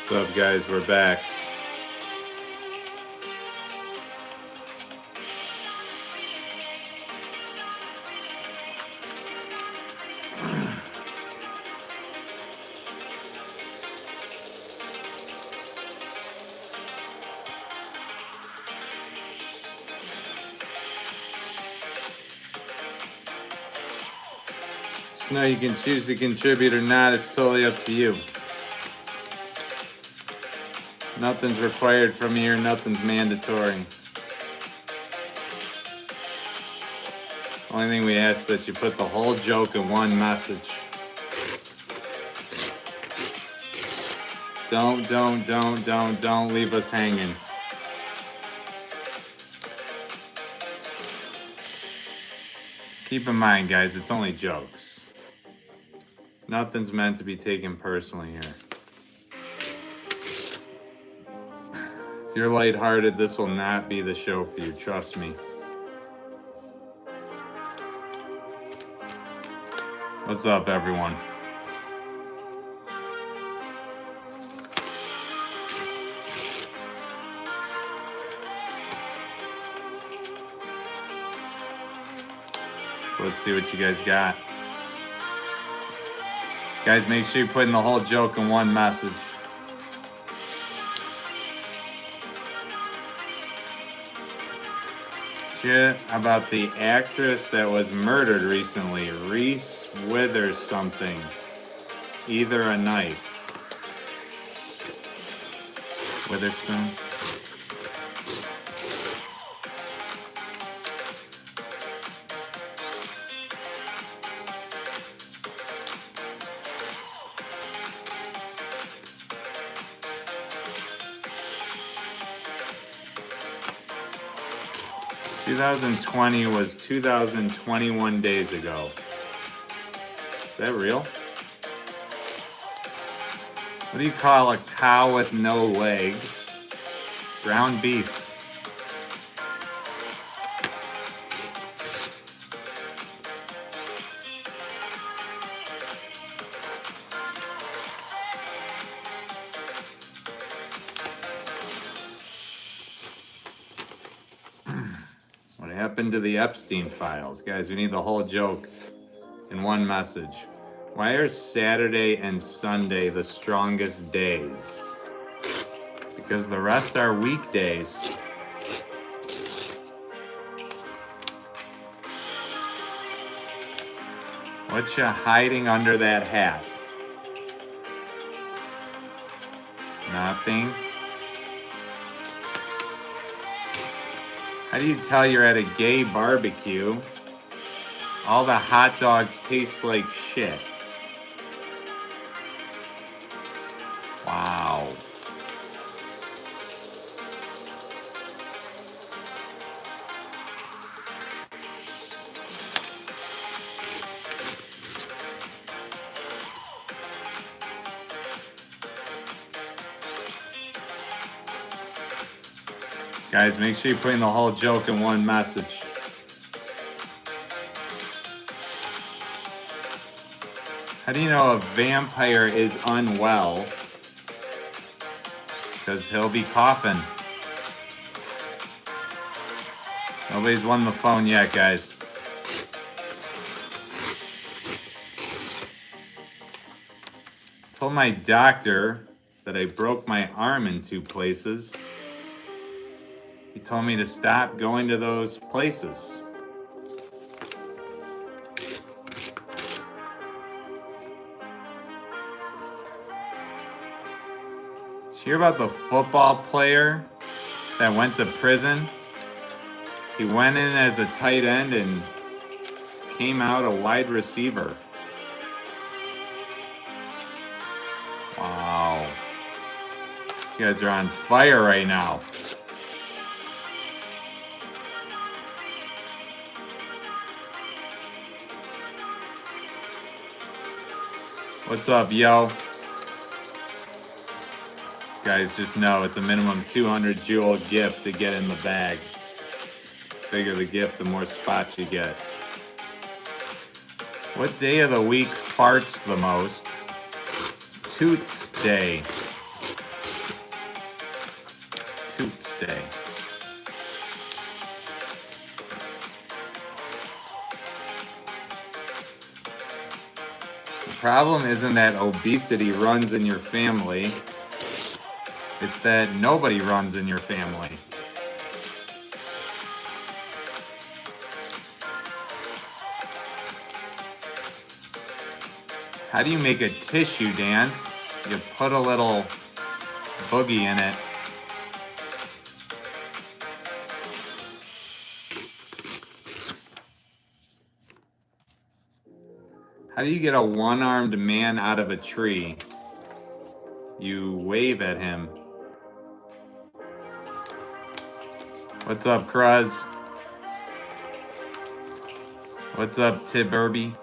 What's up, guys? We're back. Just know you can choose to contribute or not. It's totally up to you. Nothing's required from you. Nothing's mandatory. Only thing we ask is that you put the whole joke in one message. Don't leave us hanging. Keep in mind, guys, it's only jokes. Nothing's meant to be taken personally here. If you're lighthearted, this will not be the show for you. Trust me. What's up, everyone? Let's see what you guys got. Guys, make sure you put in the whole joke in one message. Shit about the actress that was murdered recently, Reese Withers something. Either a knife. Witherspoon. 2020 was 2021 days ago. Is that real? What do you call a cow with no legs? Ground beef. What happened to the Epstein files? Guys, we need the whole joke in one message. Why are Saturday and Sunday the strongest days? Because the rest are weekdays. What you hiding under that hat? Nothing. How do you tell you're at a gay barbecue? All the hot dogs taste like shit. Wow. Guys, make sure you're putting the whole joke in one message. How do you know a vampire is unwell? Because he'll be coughing. Nobody's won the phone yet, guys. Told my doctor that I broke my arm in 2 places. He told me to stop going to those places. Did you hear about the football player that went to prison? He went in as a tight end and came out a wide receiver. Wow. You guys are on fire right now. What's up, yo? Guys, just know it's a minimum 200 jewel gift to get in the bag. The bigger the gift, the more spots you get. What day of the week farts the most? Toots Day. day. The problem isn't that obesity runs in your family. It's that nobody runs in your family. How do you make a tissue dance? You put a little boogie in it. How do you get a one-armed man out of a tree? You wave at him. What's up, Cruz? What's up, Tiburby?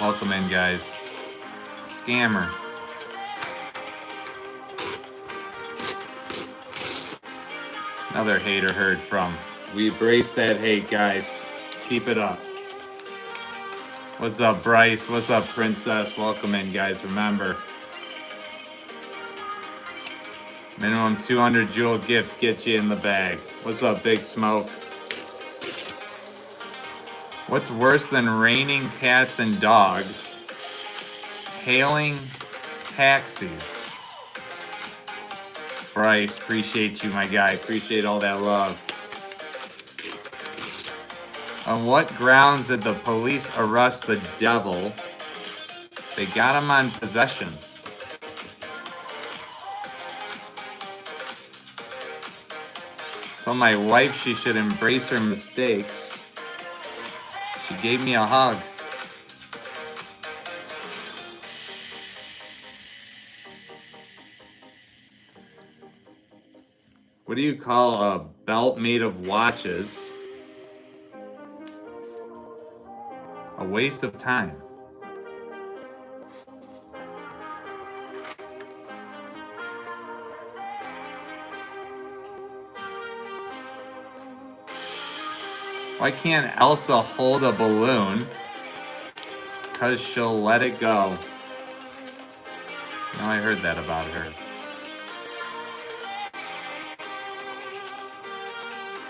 Welcome in, guys. Scammer. Another hater heard from. We embrace that hate, guys. Keep it up. What's up, Bryce? What's up, Princess? Welcome in, guys. Remember, minimum 200 jewel gift gets you in the bag. What's up, Big Smoke? What's worse than raining cats and dogs? Hailing taxis. Bryce, appreciate you, my guy. Appreciate all that love. On what grounds did the police arrest the devil? They got him on possession. Told my wife she should embrace her mistakes. She gave me a hug. What do you call a belt made of watches? A waste of time. Why can't Elsa hold a balloon? Because she'll let it go. I heard that about her.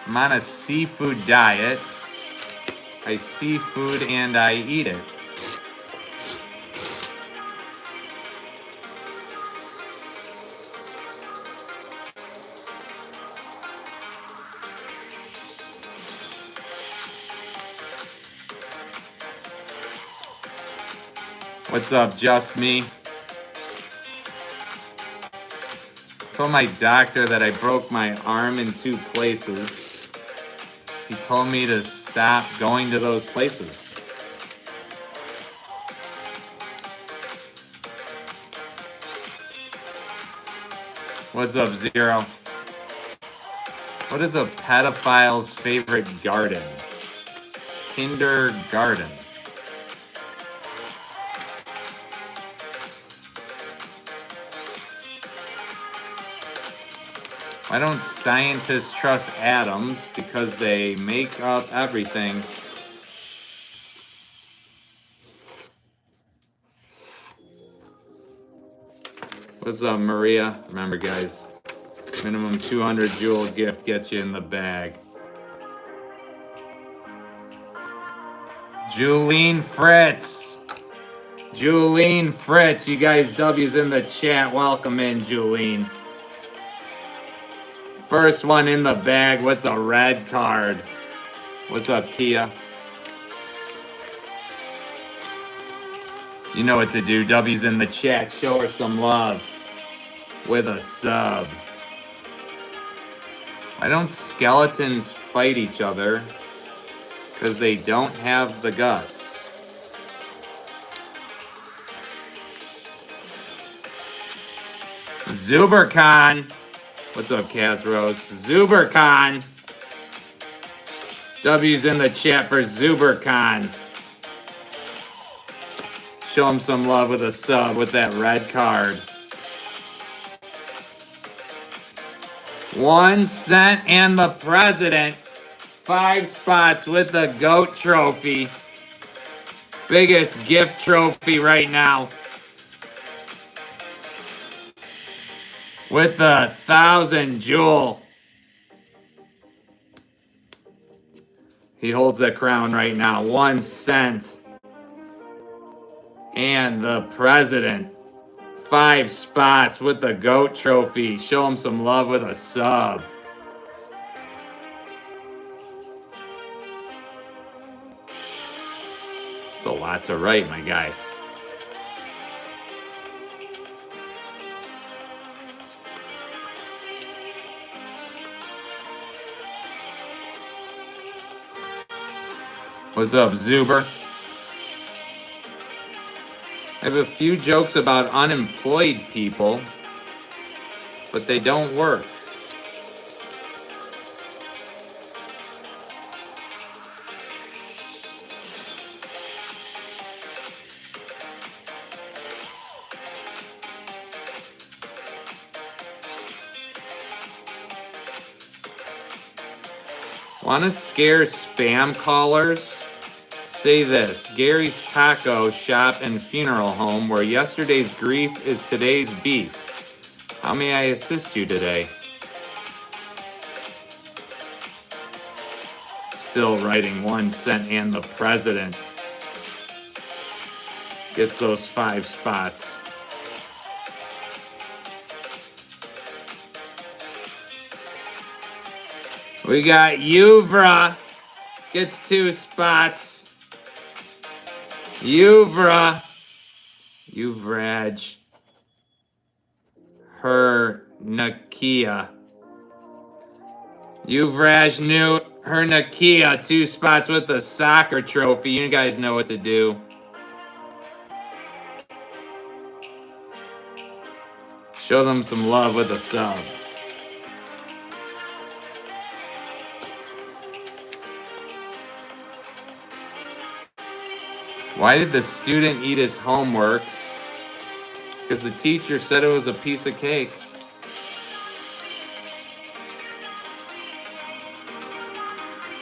I'm on a seafood diet. I see food and I eat it. What's up, Just Me? Told my doctor that I broke my arm in 2 places. He told me to stop going to those places. What's up, Zero? What is a pedophile's favorite garden? Kindergarten. Why don't scientists trust atoms? Because they make up everything. What's up, Maria? Remember, guys, minimum 200 jewel gift gets you in the bag. Julene Fritz. Julene Fritz. You guys, W's in the chat. Welcome in, Julene. First one in the bag with the red card. What's up, Kia? You know what to do. W's in the chat. Show her some love with a sub. Why don't skeletons fight each other? Because they don't have the guts. Zubercon. What's up, Kaz Rose? Zubercon. W's in the chat for Zubercon. Show him some love with a sub with that red card. 1 cent and the president. 5 spots with the GOAT trophy. Biggest gift trophy right now. With the 1,000 jewel He holds that crown right now. 1 cent. And the president. 5 spots with the GOAT trophy. Show him some love with a sub. It's a lot to write, my guy. What's up, Zuber? I have a few jokes about unemployed people, but they don't work. Want to scare spam callers? Say this: Gary's Taco Shop and Funeral Home, where yesterday's grief is today's beef. How may I assist you today? Still writing 1 cent and the president gets those 5 spots. We got Uvra gets 2 spots. Uvraj, her Nakia. Uvraj knew her Nakia, 2 spots with the soccer trophy. You guys know what to do. Show them some love with a sub. Why did the student eat his homework? Because the teacher said it was a piece of cake.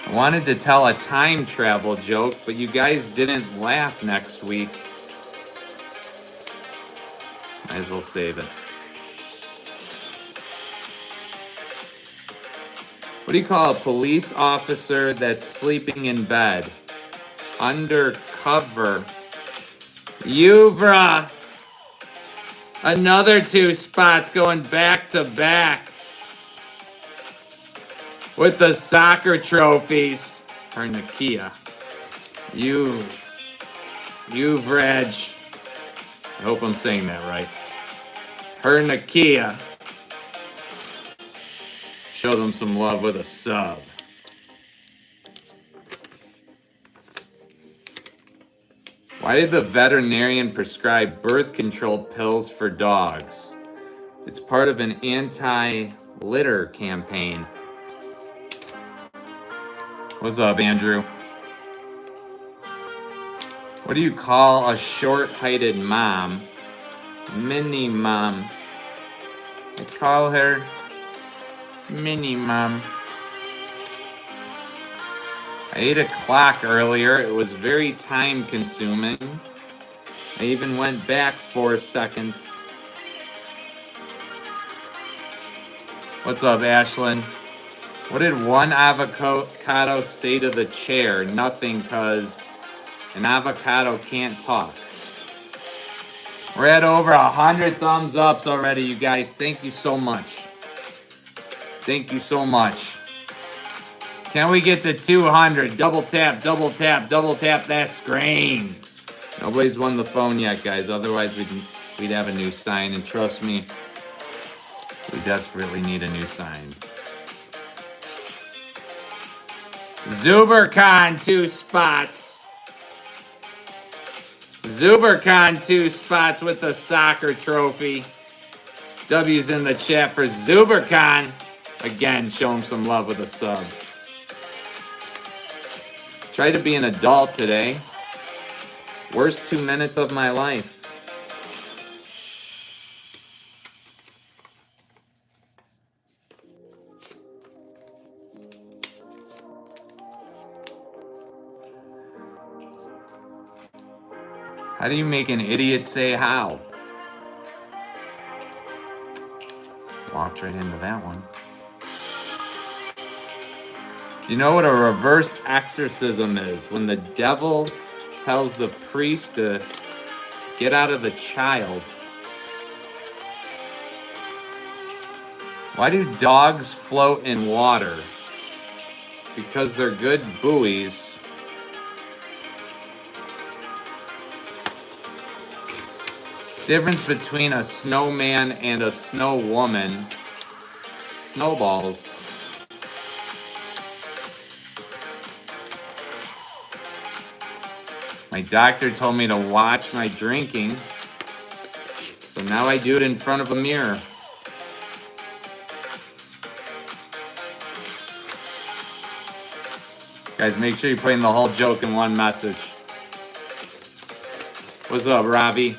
I wanted to tell a time travel joke, but you guys didn't laugh next week. Might as well save it. What do you call a police officer that's sleeping in bed? Undercover. Uvra. Another 2 spots going back to back with the soccer trophies. Her Nakia. Uvraj. I hope I'm saying that right. Her Nakia. Show them some love with a sub. Why did the veterinarian prescribe birth control pills for dogs? It's part of an anti-litter campaign. What's up, Andrew? What do you call a short-heighted mom? Mini mom. I call her Mini mom. I ate a clock earlier. It was very time consuming. I even went back 4 seconds. What's up, Ashlyn? What did one avocado say to the chair? Nothing, cause an avocado can't talk. We're at over 100 thumbs ups already, you guys. Thank you so much. Thank you so much. Can we get to 200? Double tap, double tap, double tap that screen. Nobody's won the phone yet, guys. Otherwise, we'd have a new sign. And trust me, we desperately need a new sign. Zubercon, 2 spots. Zubercon, 2 spots with the soccer trophy. W's in the chat for Zubercon. Again, show him some love with a sub. Try to be an adult today. Worst 2 minutes of my life. How do you make an idiot say how? Walked right into that one. You know what a reverse exorcism is? When the devil tells the priest to get out of the child. Why do dogs float in water? Because they're good buoys. Difference between a snowman and a snow woman. Snowballs. My doctor told me to watch my drinking, so now I do it in front of a mirror. Guys, make sure you put in the whole joke in one message. What's up, Robbie?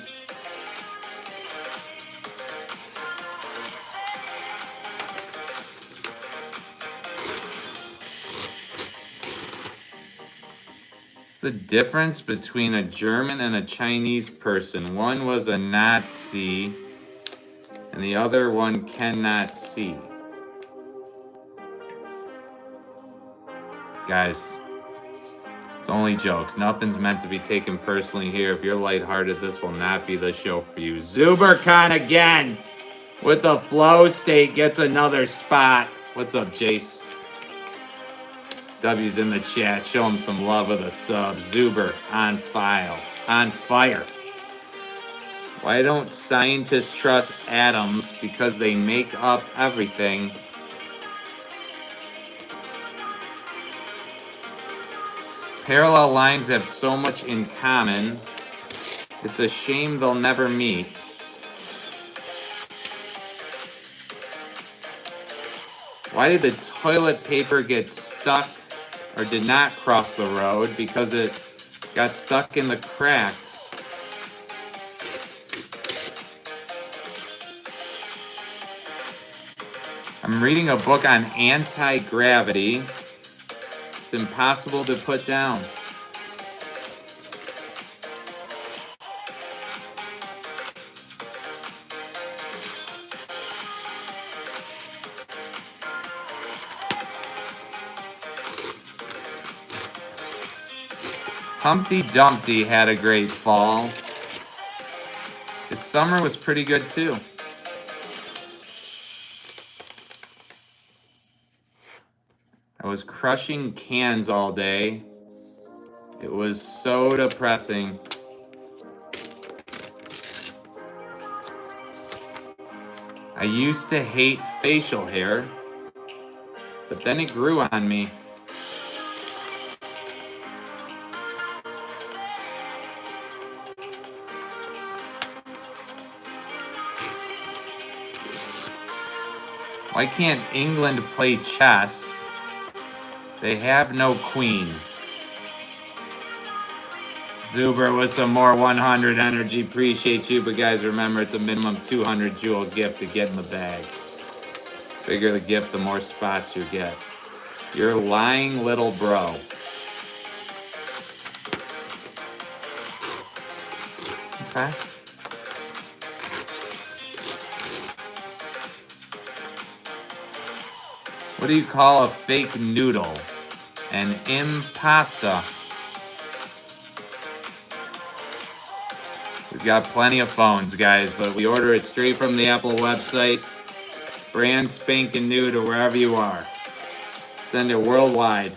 The difference between a German and a Chinese person. One was a Nazi and the other one cannot see. Guys, it's only jokes. Nothing's meant to be taken personally here. If you're lighthearted, this will not be the show for you. ZuberCon again with the flow state gets another spot. What's up, Jace? W's in the chat. Show him some love with a sub. Zuber on fire. Why don't scientists trust atoms? Because they make up everything. Parallel lines have so much in common. It's a shame they'll never meet. Why did the toilet paper get stuck or did not cross the road? Because it got stuck in the cracks. I'm reading a book on anti-gravity. It's impossible to put down. Humpty Dumpty had a great fall. His summer was pretty good too. I was crushing cans all day. It was so depressing. I used to hate facial hair, but then it grew on me. Why can't England play chess? They have no queen. Zuber with some more 100 energy. Appreciate you, but guys, remember it's a minimum 200 jewel gift to get in the bag. Bigger the gift, the more spots you get. You're lying, little bro. Okay. What do you call a fake noodle? An impasta. We've got plenty of phones, guys, but we order it straight from the Apple website. Brand spanking new to wherever you are. Send it worldwide.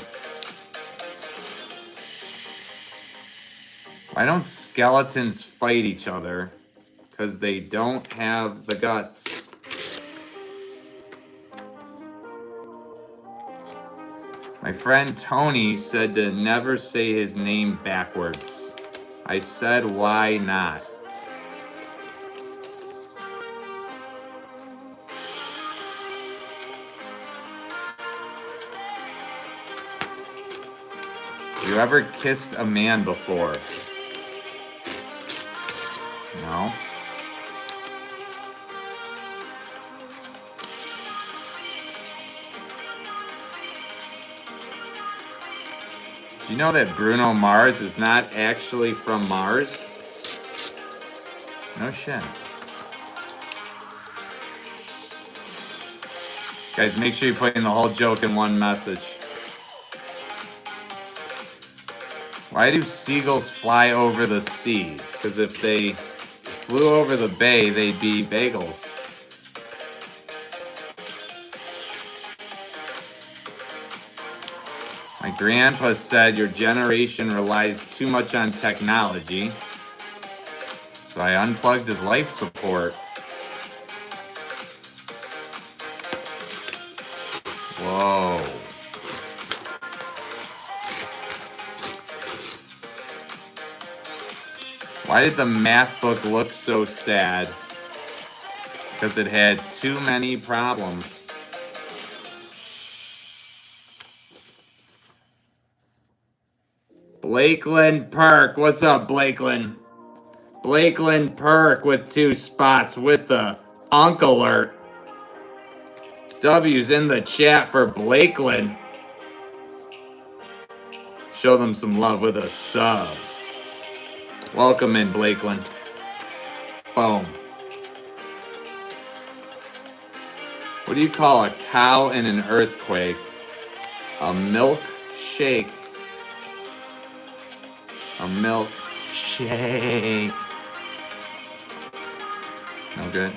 Why don't skeletons fight each other? Because they don't have the guts. My friend Tony said to never say his name backwards. I said, why not? Have you ever kissed a man before? No. Do you know that Bruno Mars is not actually from Mars? No shit. Guys, make sure you put in the whole joke in one message. Why do seagulls fly over the sea? Because if they flew over the bay, they'd be bagels. My grandpa said your generation relies too much on technology. So I unplugged his life support. Whoa. Why did the math book look so sad? Because it had too many problems. Blakeland Perk. What's up, Blakeland? Blakeland Perk with 2 spots with the Uncle Alert. W's in the chat for Blakeland. Show them some love with a sub. Welcome in, Blakeland. Boom. What do you call a cow in an earthquake? A milkshake. A milkshake. No good.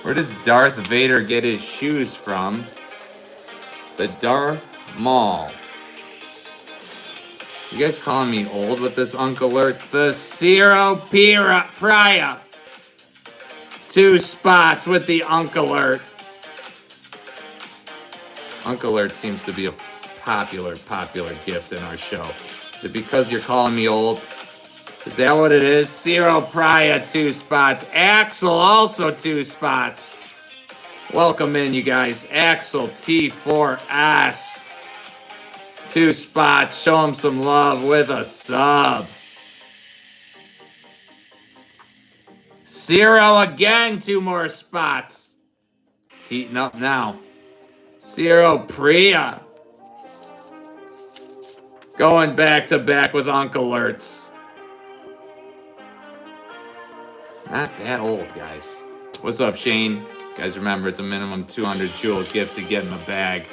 Where does Darth Vader get his shoes from? The Darth Mall. You guys calling me old with this Uncle Alert? The Ciro Pria. 2 spots with the Uncle Alert. Uncle Alert seems to be a popular gift in our show. Is it because you're calling me old? Is that what it is? Ciro Pria, 2 spots. Axel, also 2 spots. Welcome in, you guys. Axel T4S. 2 spots. Show him some love with a sub. Ciro again, 2 more spots. It's heating up now. Ciro Pria. Going back to back with Uncle Alerts. Not that old, guys. What's up, Shane? Guys, remember, it's a minimum 200 jewel gift to get in the bag.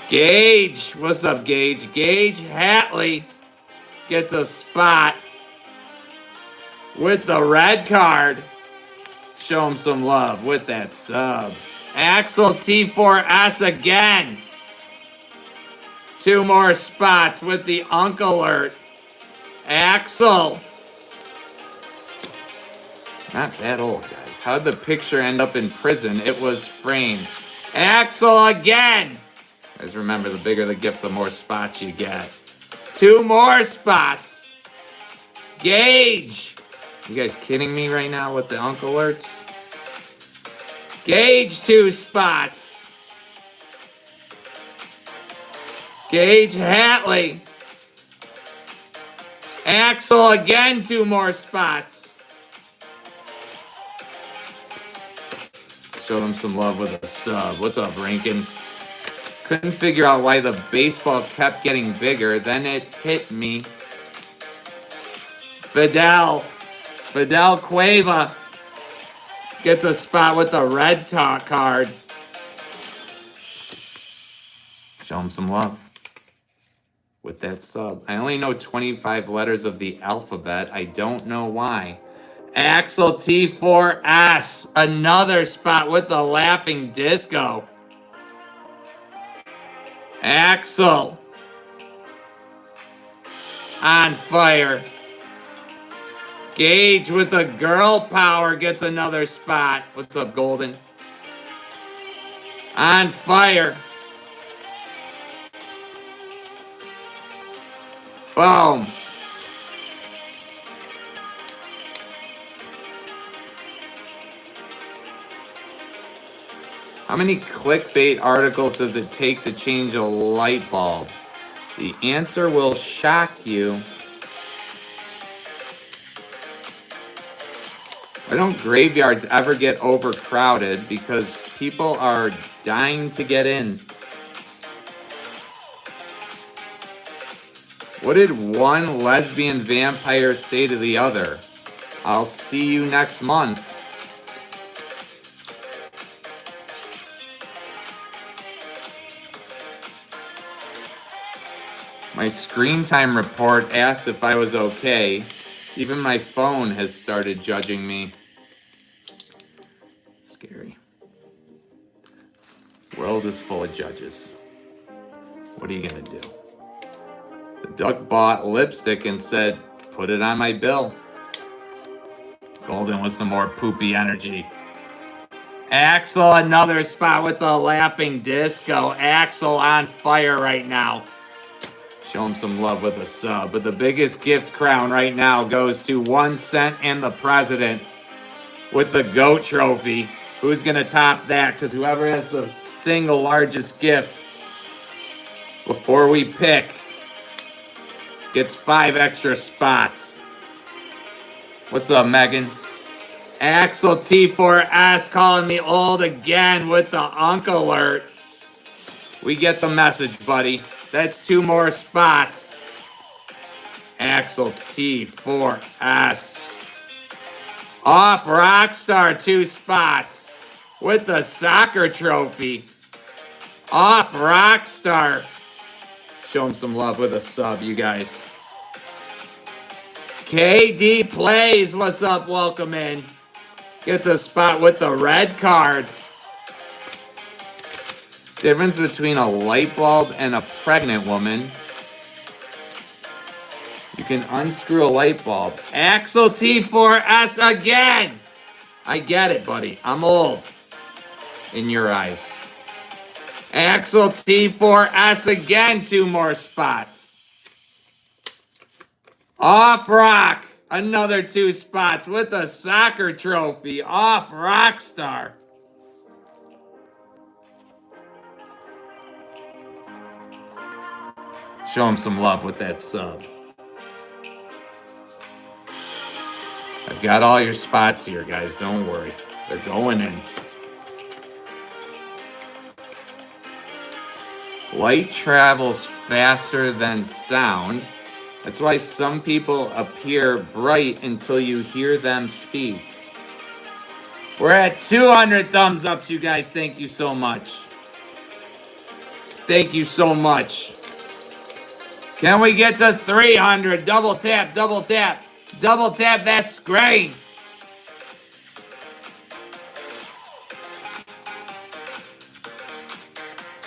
Gage. What's up, Gage? Gage Hatley gets a spot with the red card. Show him some love with that sub. Axel T4S again. 2 more spots with the Uncle Alert. Axel. Not that old, guys. How'd the picture end up in prison? It was framed. Axel again. Guys, remember, the bigger the gift, the more spots you get. 2 more spots. Gage. You guys kidding me right now with the Uncle Alerts? Gage, 2 spots. Gage Hatley. Axel again, 2 more spots. Show them some love with a sub. What's up, Rankin? Couldn't figure out why the baseball kept getting bigger. Then it hit me. Fidel Cueva gets a spot with the red talk card. Show him some love with that sub. I only know 25 letters of the alphabet. I don't know why. Axel T4S, another spot with the laughing disco. Axel on fire. Gage with the girl power gets another spot. What's up, Golden? On fire. Boom. How many clickbait articles does it take to change a light bulb? The answer will shock you. Why don't graveyards ever get overcrowded? Because people are dying to get in. What did one lesbian vampire say to the other? I'll see you next month. My screen time report asked if I was okay. Even my phone has started judging me. Scary. World is full of judges. What are you gonna do? The duck bought lipstick and said, put it on my bill. Golden with some more poopy energy. Axel, another spot with the laughing disco. Axel on fire right now. Show him some love with a sub. But the biggest gift crown right now goes to 1 Cent and the president with the GOAT trophy. Who's going to top that? Because whoever has the single largest gift before we pick gets 5 extra spots. What's up, Megan? Axel T4S calling me old again with the Unk alert. We get the message, buddy. That's 2 more spots. Axel T4S. Off Rockstar, 2 spots with the soccer trophy. Off Rockstar. Show him some love with a sub, you guys. KD Plays, what's up? Welcome in. Gets a spot with the red card. Difference between a light bulb and a pregnant woman. You can unscrew a light bulb. Axel T4S again. I get it, buddy. I'm old. In your eyes. Axel T4S again. 2 more spots. Off Rock. Another 2 spots with a soccer trophy. Off Rockstar. Show him some love with that sub. I've got all your spots here, guys. Don't worry. They're going in. Light travels faster than sound. That's why some people appear bright until you hear them speak. We're at 200 thumbs ups, you guys. Thank you so much. Thank you so much. Can we get to 300? Double tap, double tap. Double tap that screen.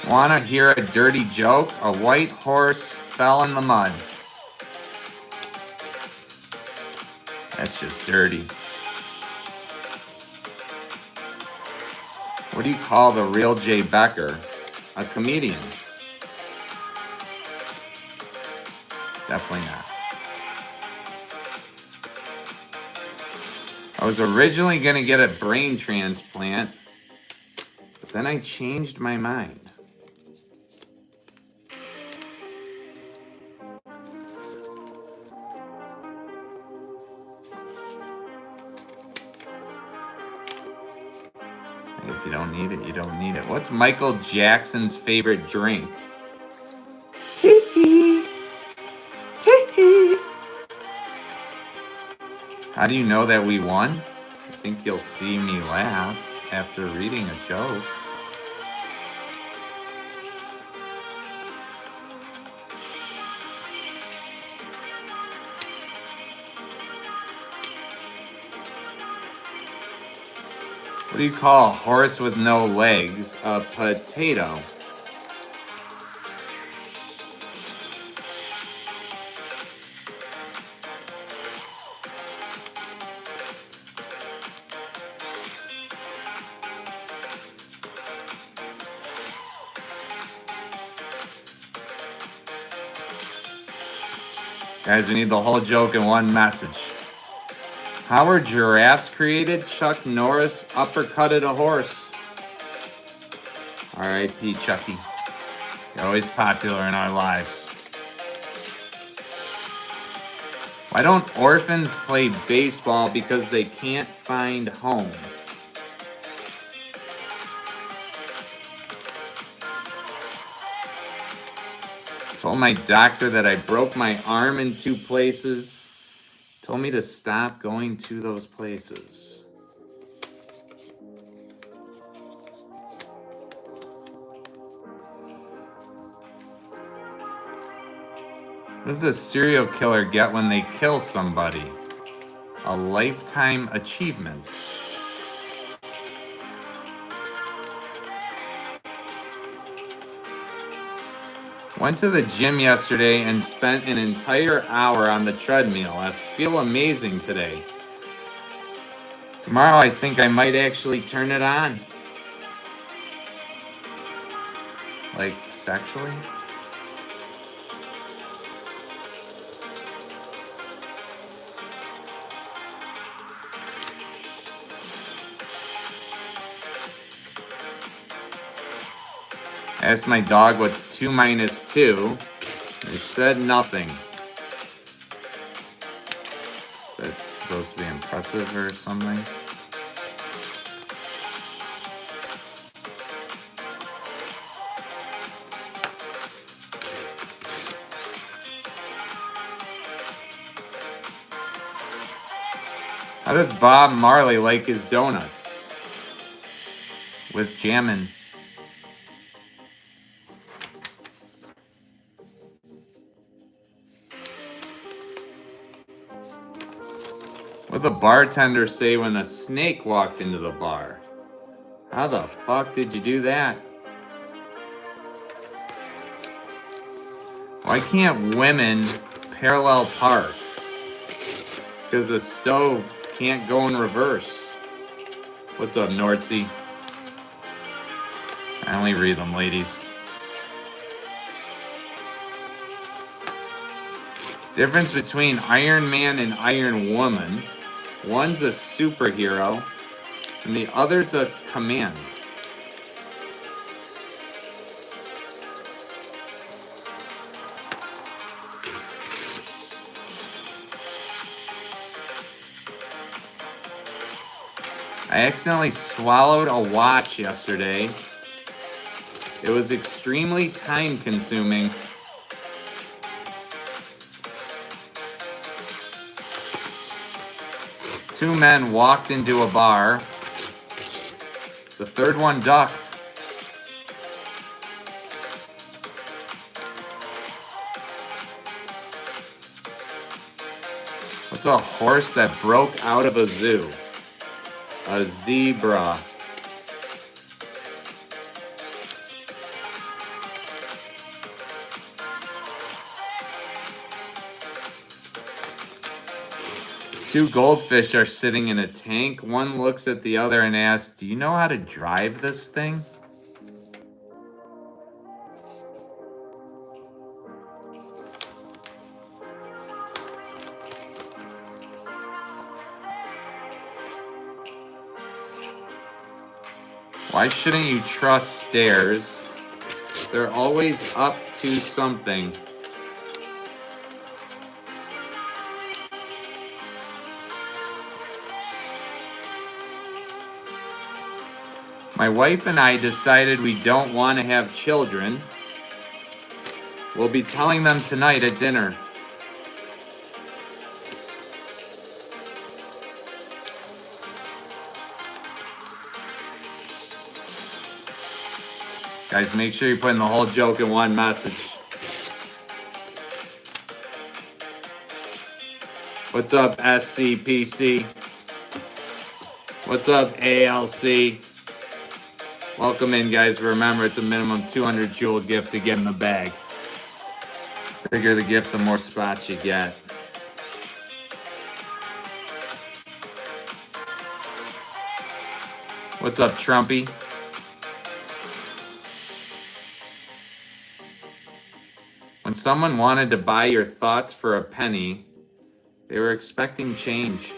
Want to hear a dirty joke? A white horse fell in the mud. That's just dirty. What do you call the real Jay Becker? A comedian. Definitely not. I was originally going to get a brain transplant, but then I changed my mind. If you don't need it, you don't need it. What's Michael Jackson's favorite drink? Tee-hee. Tee-hee. How do you know that we won? I think you'll see me laugh after reading a joke. What do you call a horse with no legs? A potato. Guys, we need the whole joke in one message. How were giraffes created? Chuck Norris uppercutted a horse. R.I.P. Chucky. You're always popular in our lives. Why don't orphans play baseball? Because they can't find home. Told my doctor that I broke my arm in 2 places. Told me to stop going to those places. What does a serial killer get when they kill somebody? A lifetime achievement. Went to the gym yesterday and spent an entire hour on the treadmill. I feel amazing today. Tomorrow I think I might actually turn it on. Like sexually? I asked my dog what's 2 minus 2. He said nothing. Is that supposed to be impressive or something? How does Bob Marley like his donuts? With jammin'. What did the bartender say when a snake walked into the bar? How the fuck did you do that? Why can't women parallel park? Because a stove can't go in reverse. What's up, Nordsea? I only read them, ladies. Difference between Iron Man and Iron Woman. One's a superhero, and the other's a command. I accidentally swallowed a watch yesterday. It was extremely time-consuming. Two men walked into a bar. The third one ducked. What's a horse that broke out of a zoo? A zebra. Two goldfish are sitting in a tank. One looks at the other and asks, "Do you know how to drive this thing?" Why shouldn't you trust stairs? They're always up to something. My wife and I decided we don't want to have children. We'll be telling them tonight at dinner. Guys, make sure you're putting the whole joke in one message. What's up, SCPC? What's up, ALC? Welcome in, guys. Remember, it's a minimum 200 Jewel gift to get in the bag. The bigger the gift, the more spots you get. What's up, Trumpy? When someone wanted to buy your thoughts for a penny, they were expecting change.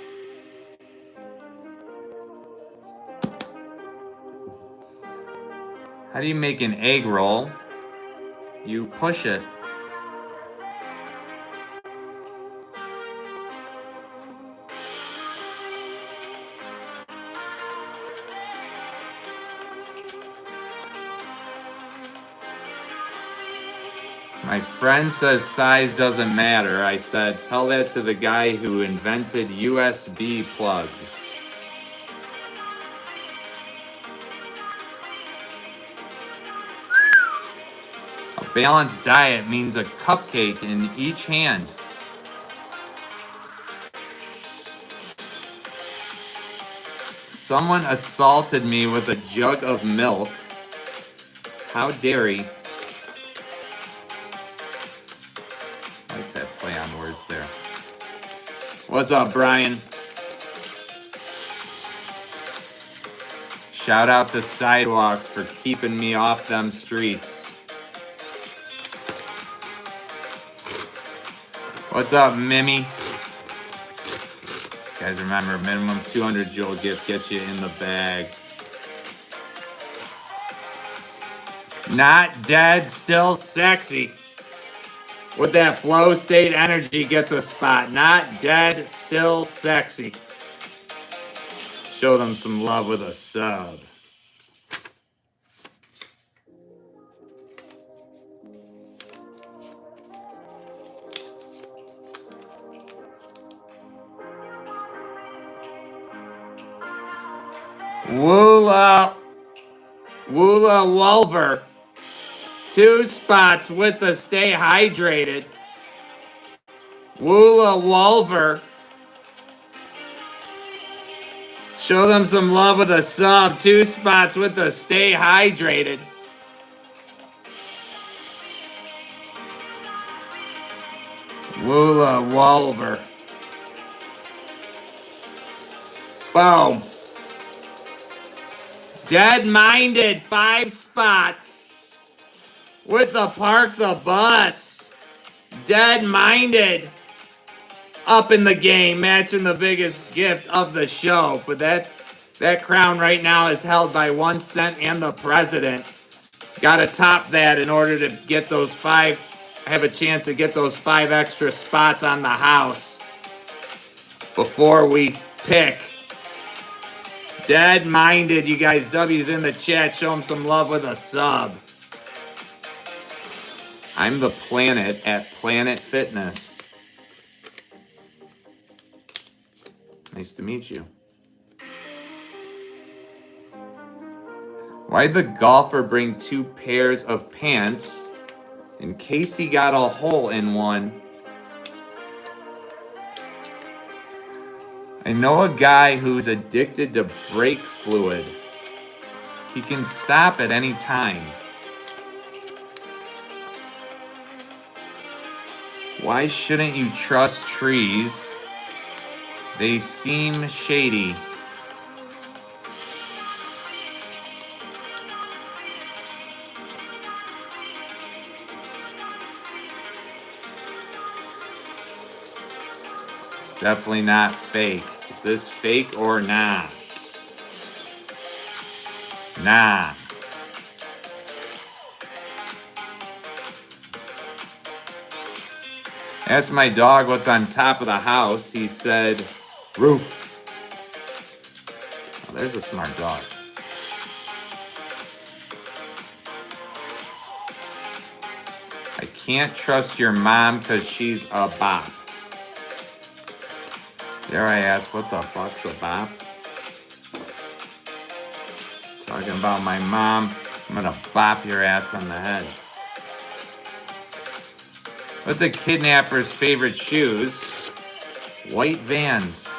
How do you make an egg roll? You push it. My friend says size doesn't matter. I said, tell that to the guy who invented USB plugs. A Balanced diet means a cupcake in each hand. Someone assaulted me with a jug of milk. How dare he? I like that play on words there. What's up, Brian? Shout out to Sidewalks for keeping me off them streets. What's up, Mimi? Guys, remember, minimum 200 Jewel gift gets you in the bag. Not dead, still sexy. With that flow state energy gets a spot. Not dead, still sexy. Show them some love with a sub. Woola Wolver. 2 spots with the stay hydrated. Woola Wolver. Show them some love with a sub. 2 spots with the stay hydrated. Woola Wolver. Boom. Dead Minded, 5 spots with the Park the Bus. Dead Minded up in the game, matching the biggest gift of the show. But that crown right now is held by 1 Cent and the president. Got to top that in order to get those 5, have a chance to get those 5 extra spots on the house before we pick. Dead Minded, you guys. W's in the chat. Show them some love with a sub. I'm the Planet at Planet Fitness. Nice to meet you. Why'd the golfer bring 2 pairs of pants in case he got a hole in one? I know a guy who's addicted to brake fluid. He can stop at any time. Why shouldn't you trust trees? They seem shady. It's definitely not fake. Is this fake or nah? Nah. Asked my dog what's on top of the house. He said, roof. Oh, there's a smart dog. I can't trust your mom because she's a bop. Dare I ask, what the fuck's a bop? Talking about my mom, I'm gonna bop your ass on the head. What's a kidnapper's favorite shoes? White Vans.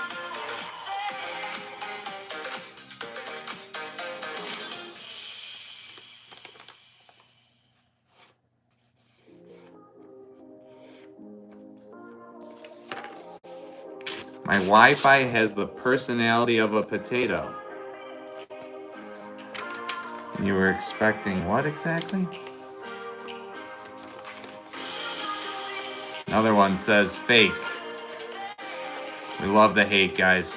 My Wi-Fi has the personality of a potato. You were expecting what exactly? Another one says fake. We love the hate, guys.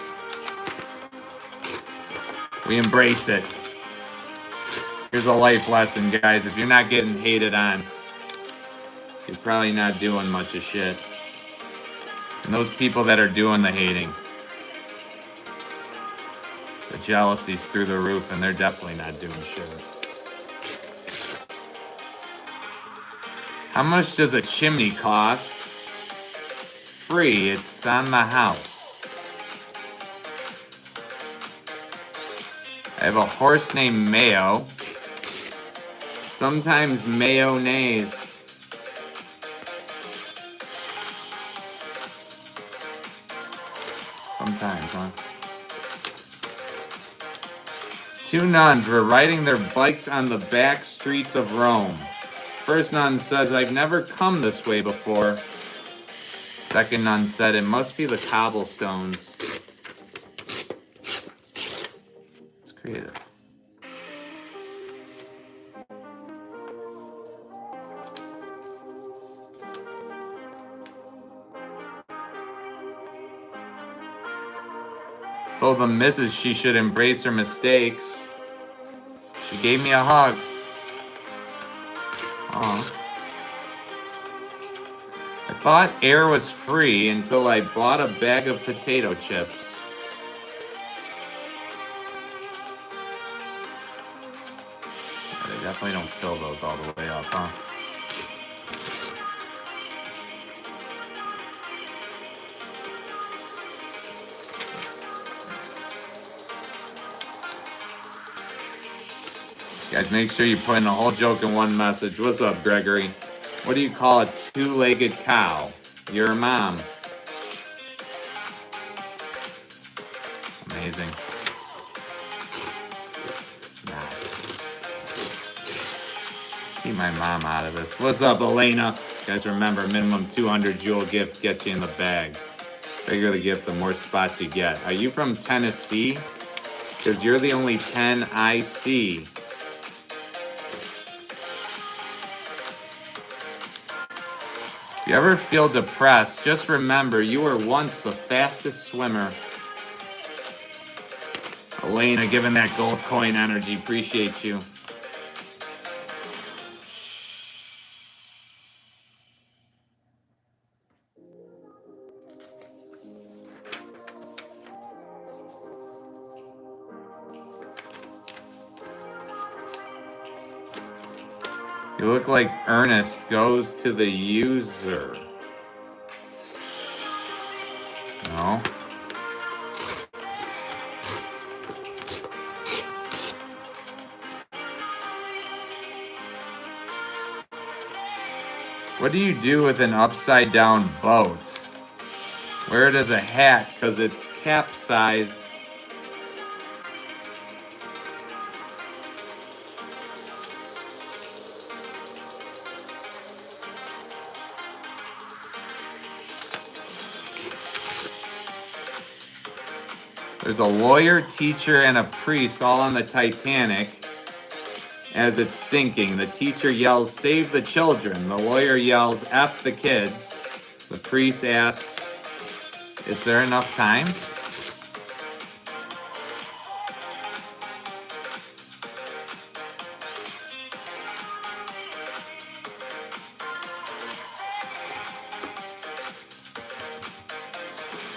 We embrace it. Here's a life lesson, guys. If you're not getting hated on, you're probably not doing much of shit. And those people that are doing the hating, the jealousy's through the roof, and they're definitely not doing shit. How much does a chimney cost? Free, it's on the house. I have a horse named Mayo. Sometimes mayonnaise. Sometimes, huh? Two nuns were riding their bikes on the back streets of Rome. First nun says, I've never come this way before. Second nun said, it must be the cobblestones. It's creative. Told the missus she should embrace her mistakes. She gave me a hug. Aw. I thought air was free until I bought a bag of potato chips. They definitely don't fill those all the way up, huh? Guys, make sure you put in a whole joke in one message. What's up, Gregory? What do you call a two-legged cow? Your mom. Amazing. Nah. Keep my mom out of this. What's up, Elena? Guys, remember, minimum 200 Jewel gift gets you in the bag. Bigger the gift, the more spots you get. Are you from Tennessee? Because you're the only 10 I see. If you ever feel depressed, just remember you were once the fastest swimmer. Elena giving that gold coin energy. Appreciate you. You look like Ernest goes to the user. No. What do you do with an upside down boat? Wear it as a hat because it's capsized. There's a lawyer, teacher, and a priest all on the Titanic as it's sinking. The teacher yells, save the children. The lawyer yells, F the kids. The priest asks, is there enough time?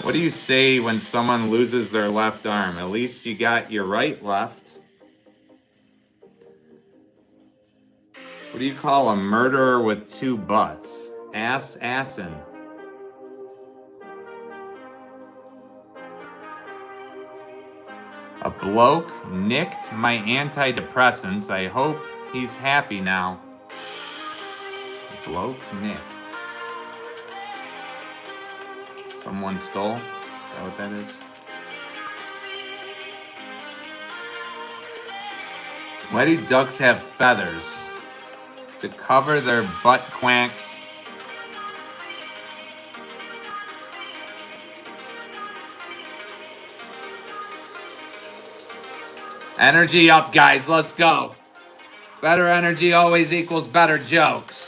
What do you say when someone loses their left arm? At least you got your right left. What do you call a murderer with two butts? Assassin. A bloke nicked my antidepressants. I hope he's happy now. A bloke nicked. Someone stole? Is that what that is? Why do ducks have feathers? To cover their butt quacks. Energy up, guys. Let's go. Better energy always equals better jokes.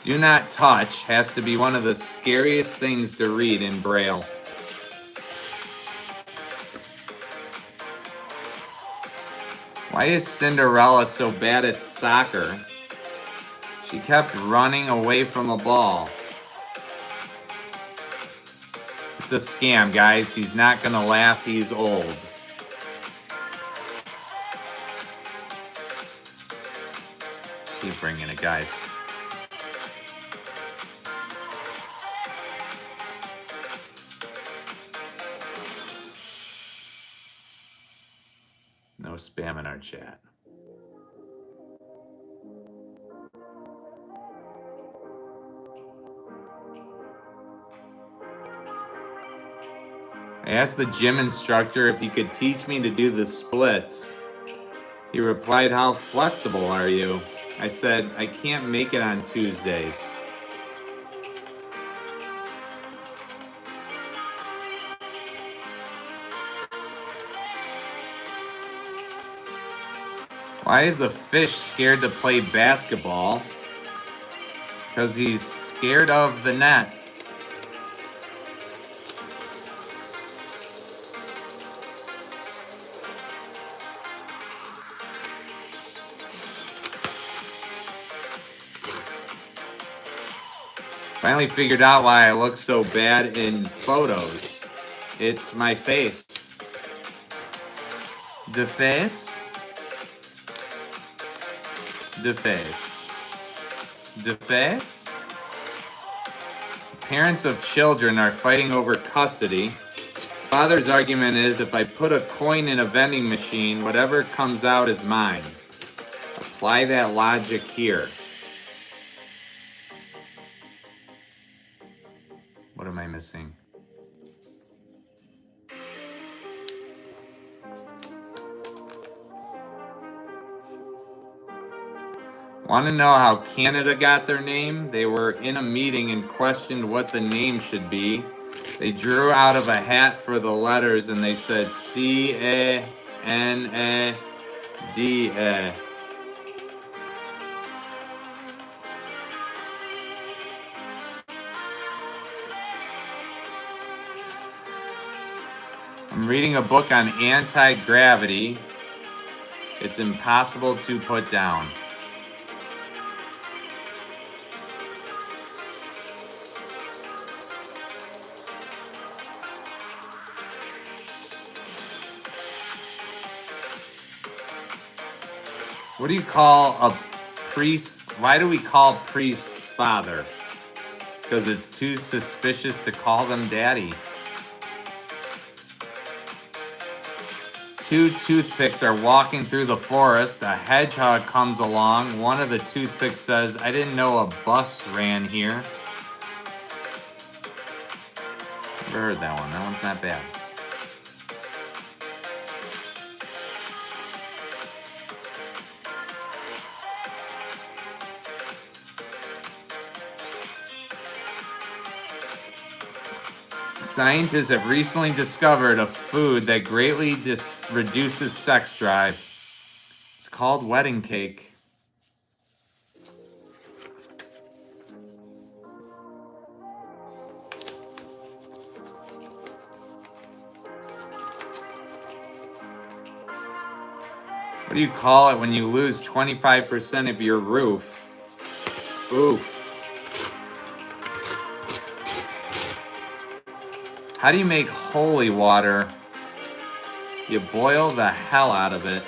Do not touch has to be one of the scariest things to read in Braille. Why is Cinderella so bad at soccer? She kept running away from a ball. It's a scam, guys. He's not gonna laugh. He's old. Keep bringing it, guys. No spam in our chat. I asked the gym instructor if he could teach me to do the splits. He replied, "How flexible are you?" I said, "I can't make it on Tuesdays." Why is the fish scared to play basketball? Because he's scared of the net. Finally figured out why I look so bad in photos. It's my face. The face? The face. The face? Parents of children are fighting over custody. Father's argument is, if I put a coin in a vending machine, whatever comes out is mine. Apply that logic here. What am I missing? Want to know how Canada got their name? They were in a meeting and questioned what the name should be. They drew out of a hat for the letters and they said C-A-N-A-D-A. I'm reading a book on anti-gravity. It's impossible to put down. What do you call a priest? Why do we call priests father? Because it's too suspicious to call them daddy. Two toothpicks are walking through the forest. A hedgehog comes along. One of the toothpicks says, "I didn't know a bus ran here." Never heard that one. That one's not bad. Scientists have recently discovered a food that greatly reduces sex drive. It's called wedding cake. What do you call it when you lose 25% of your roof? Oof. How do you make holy water? You boil the hell out of it.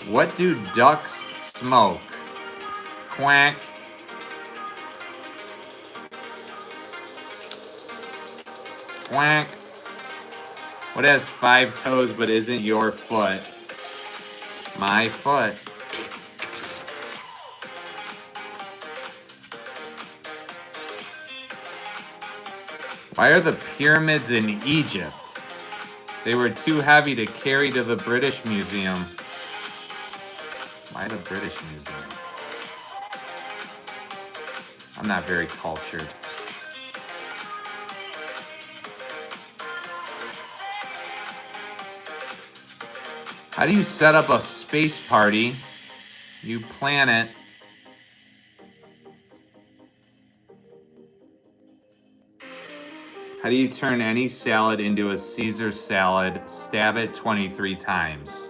What do ducks smoke? Quack. Quack. What has 5 toes but isn't your foot? My foot. Why are the pyramids in Egypt? They were too heavy to carry to the British Museum. Why the British Museum? I'm not very cultured. How do you set up a space party? You plan it. How do you turn any salad into a Caesar salad? Stab it 23 times.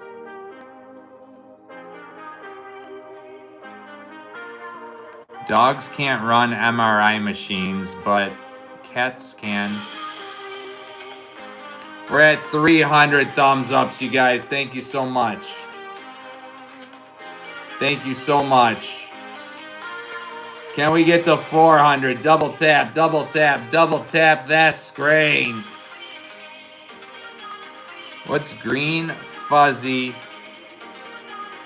Dogs can't run MRI machines, but cats can. We're at 300 thumbs ups, you guys. Thank you so much. Thank you so much. Can we get to 400? Double tap, double tap, double tap that screen. What's green, fuzzy,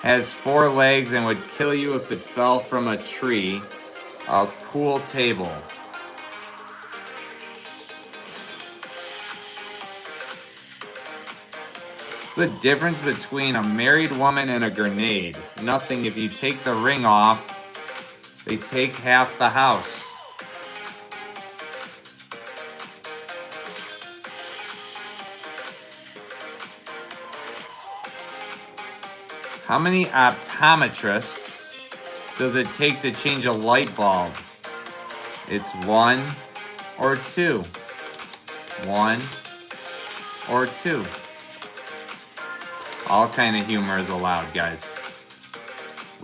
has 4 legs and would kill you if it fell from a tree? A pool table. What's the difference between a married woman and a grenade? Nothing. If you take the ring off, they take half the house. How many optometrists does it take to change a light bulb? It's 1 or 2. 1 or 2. All kind of humor is allowed, guys.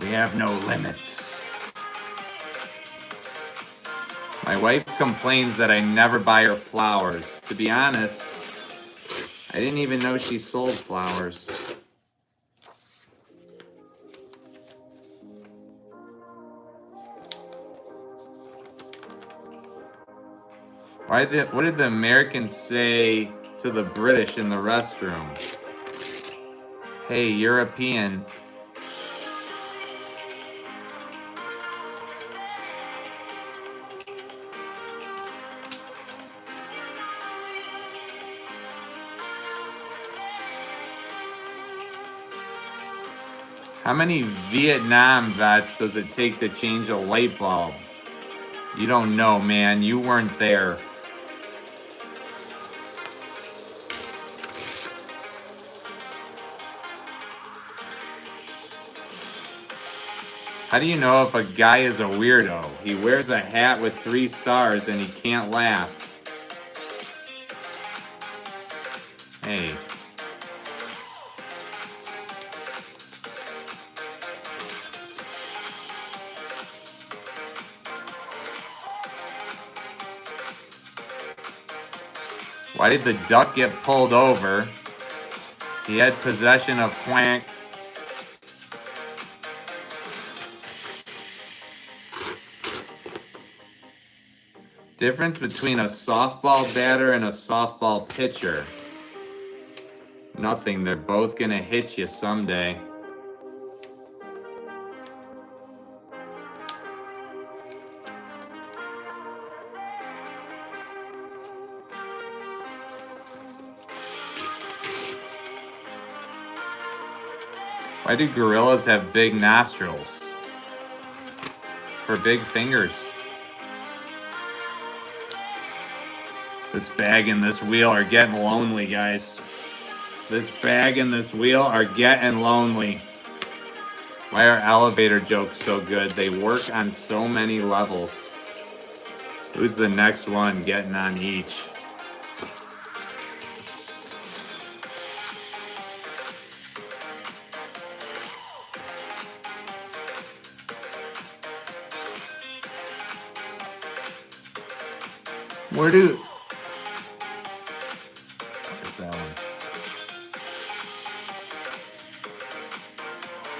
We have no limits. My wife complains that I never buy her flowers. To be honest, I didn't even know she sold flowers. What did the Americans say to the British in the restroom? Hey, European. How many Vietnam vets does it take to change a light bulb? You don't know, man. You weren't there. How do you know if a guy is a weirdo? He wears a hat with 3 stars and he can't laugh. Hey. Why did the duck get pulled over? He had possession of quank. Difference between a softball batter and a softball pitcher. Nothing. They're both gonna hit you someday. Why do gorillas have big nostrils? For big fingers. This bag and this wheel are getting lonely, guys. This bag and this wheel are getting lonely. Why are elevator jokes so good? They work on so many levels. Who's the next one getting on each? Where do... What's that one?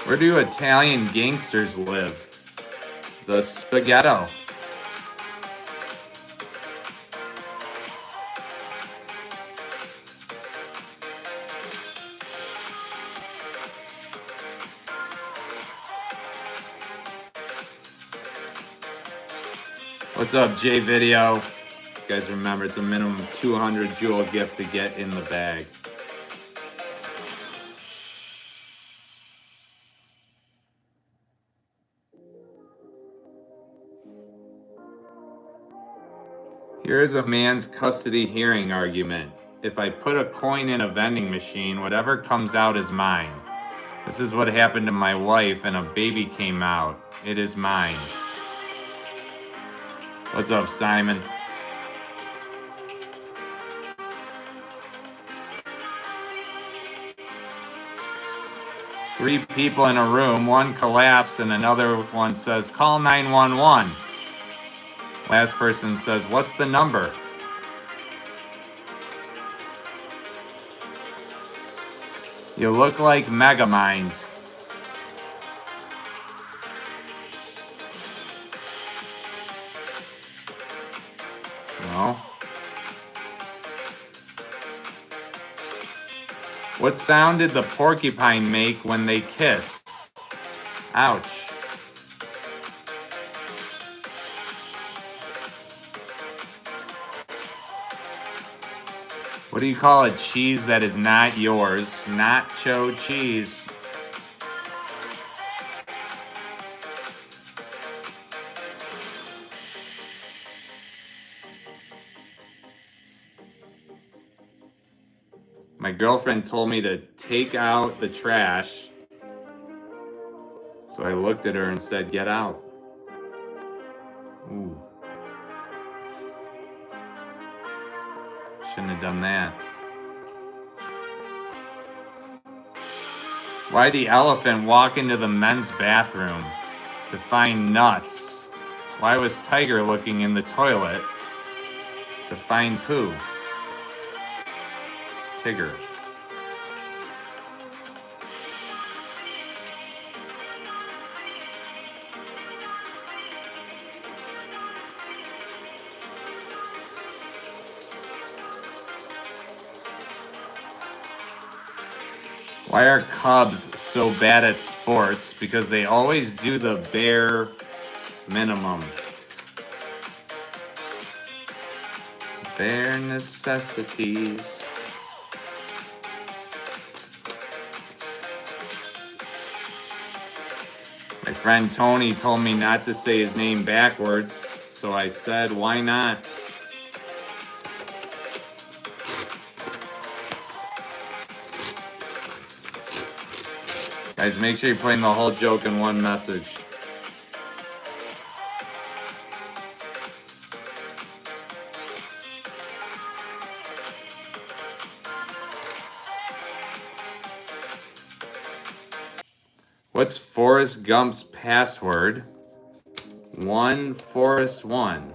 Where do Italian gangsters live? The Spaghetto. What's up, J Video? You guys remember, it's a minimum 200 jewel gift to get in the bag. Here is a man's custody hearing argument. If I put a coin in a vending machine, whatever comes out is mine. This is what happened to my wife and a baby came out. It is mine. What's up, Simon? Three people in a room, one collapsed and another one says, call 911. Last person says, what's the number? You look like Megamind. No. What sound did the porcupine make when they kissed? Ouch. What do you call a cheese that is not yours? Nacho cheese. My girlfriend told me to take out the trash. So I looked at her and said, "Get out." Ooh. Shouldn't have done that. Why'd the elephant walk into the men's bathroom to find nuts? Why was Tiger looking in the toilet to find poo? Tigger. Why are Cubs so bad at sports? Because they always do the bare minimum. Bare necessities. My friend Tony told me not to say his name backwards, so I said, why not? Guys, make sure you're putting the whole joke in one message. What's Forrest Gump's password? 1 Forrest 1.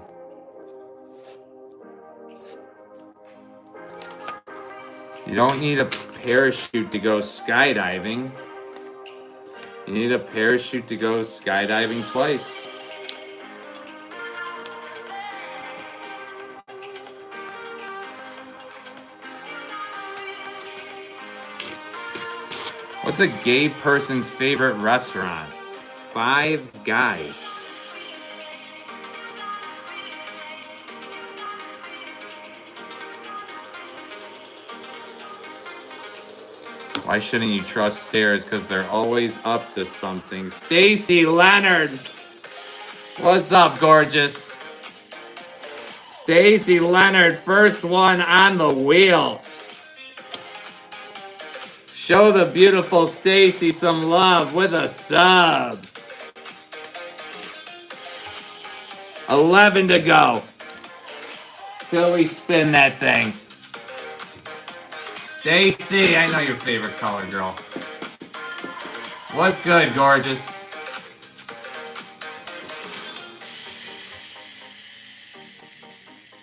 You don't need a parachute to go skydiving. You need a parachute to go skydiving twice. What's a gay person's favorite restaurant? Five Guys. Why shouldn't you trust stairs? Because they're always up to something. Stacy Leonard. What's up, gorgeous? Stacy Leonard, first one on the wheel. Show the beautiful Stacy some love with a sub. 11 to go. Till we spin that thing. Stacy, I know your favorite color, girl. What's good, gorgeous?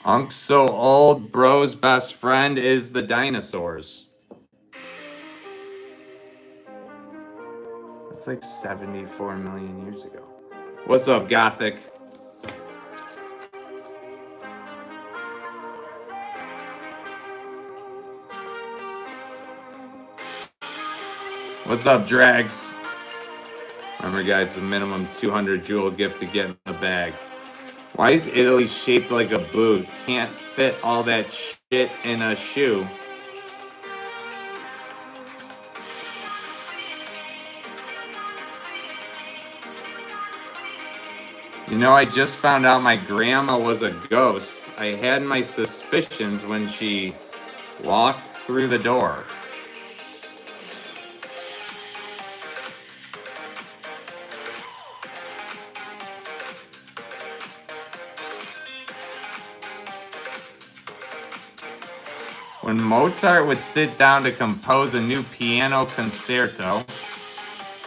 Unk's so old, bro's best friend is the dinosaurs. That's like 74 million years ago. What's up, Gothic? What's up, Drags? Remember, guys, the minimum 200 jewel gift to get in the bag. Why is Italy shaped like a boot? Can't fit all that shit in a shoe. You know, I just found out my grandma was a ghost. I had my suspicions when she walked through the door. When Mozart would sit down to compose a new piano concerto,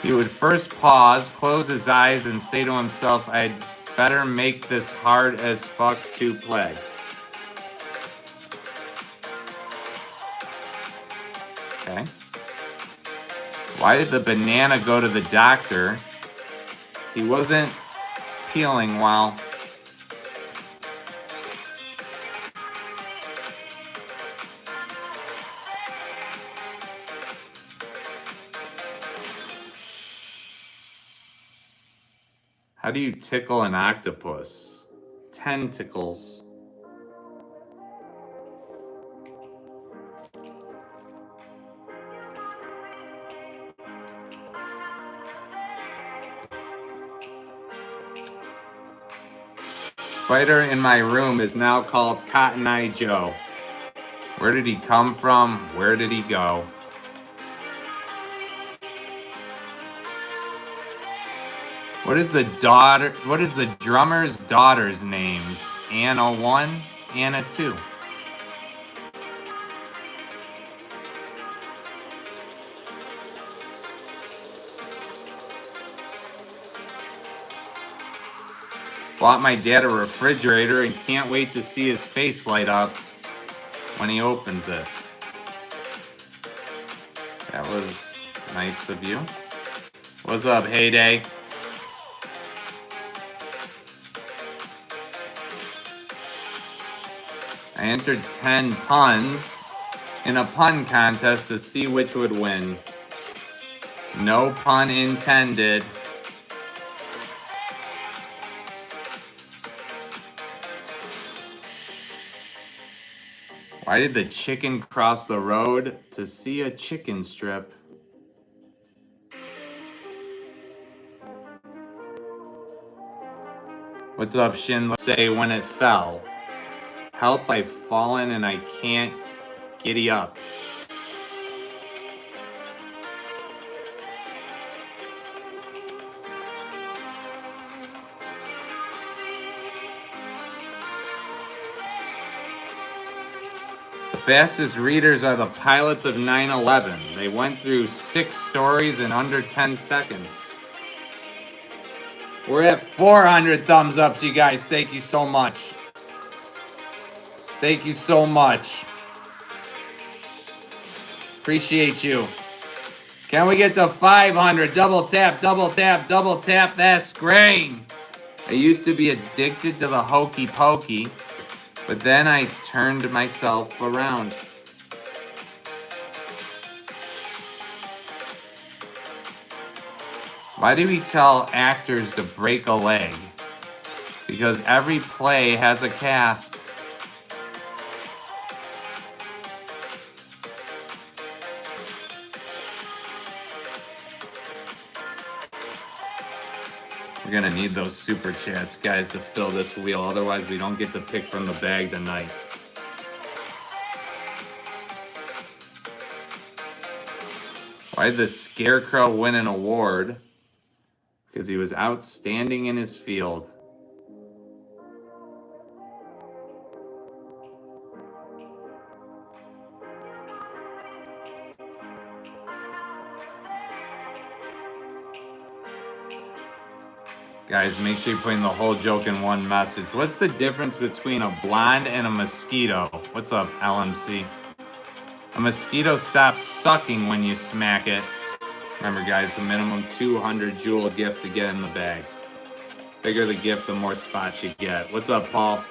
he would first pause, close his eyes, and say to himself, I'd better make this hard as fuck to play. Okay. Why did the banana go to the doctor? He wasn't peeling well. How do you tickle an octopus? Tentacles. spider in my room is now called Cotton Eye Joe. Where did he come from? Where did he go? What is the drummer's daughter's names? Anna 1, Anna 2. Bought my dad a refrigerator and can't wait to see his face light up when he opens it. That was nice of you. What's up, Heyday? I entered 10 puns in a pun contest to see which would win. No pun intended. Why did the chicken cross the road to see a chicken strip? What's up, Shin? Say when it fell. Help, I've fallen and I can't giddy up. The fastest readers are the pilots of 9/11. They went through 6 stories in under 10 seconds. We're at 400 thumbs ups, you guys. Thank you so much. Thank you so much. Appreciate you. Can we get to 500? Double tap, double tap, double tap. That's great. I used to be addicted to the hokey pokey, but then I turned myself around. Why do we tell actors to break a leg? Because every play has a cast. We're gonna need those super chats, guys, to fill this wheel. Otherwise, we don't get to pick from the bag tonight. Why did the Scarecrow win an award? Because he was outstanding in his field. Guys, make sure you're putting the whole joke in one message. What's the difference between a blonde and a mosquito? What's up, LMC? A mosquito stops sucking when you smack it. Remember, guys, the minimum 200 jewel gift to get in the bag. Bigger the gift, the more spots you get. What's up, Paul?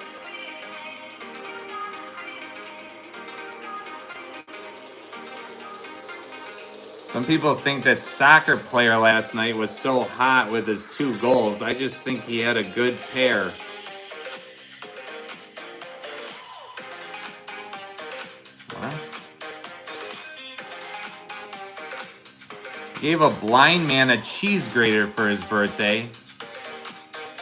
Some people think that soccer player last night was so hot with his 2 goals. I just think he had a good pair. What? Gave a blind man a cheese grater for his birthday.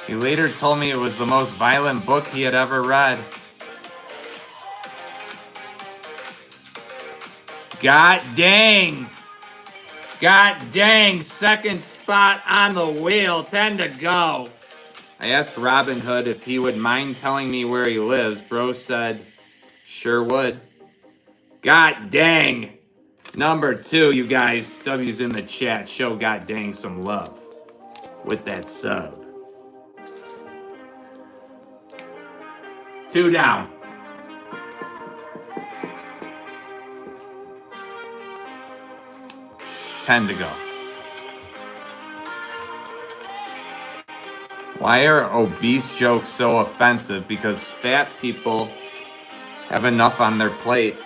He later told me it was the most violent book he had ever read. God dang! God dang, second spot on the wheel, 10 to go. I asked Robin Hood if he would mind telling me where he lives. Bro said, sure would. God dang. Number 2, you guys. W's in the chat. Show God dang some love with that sub. 2 down. $10 to go. Why are obese jokes so offensive? Because fat people have enough on their plate.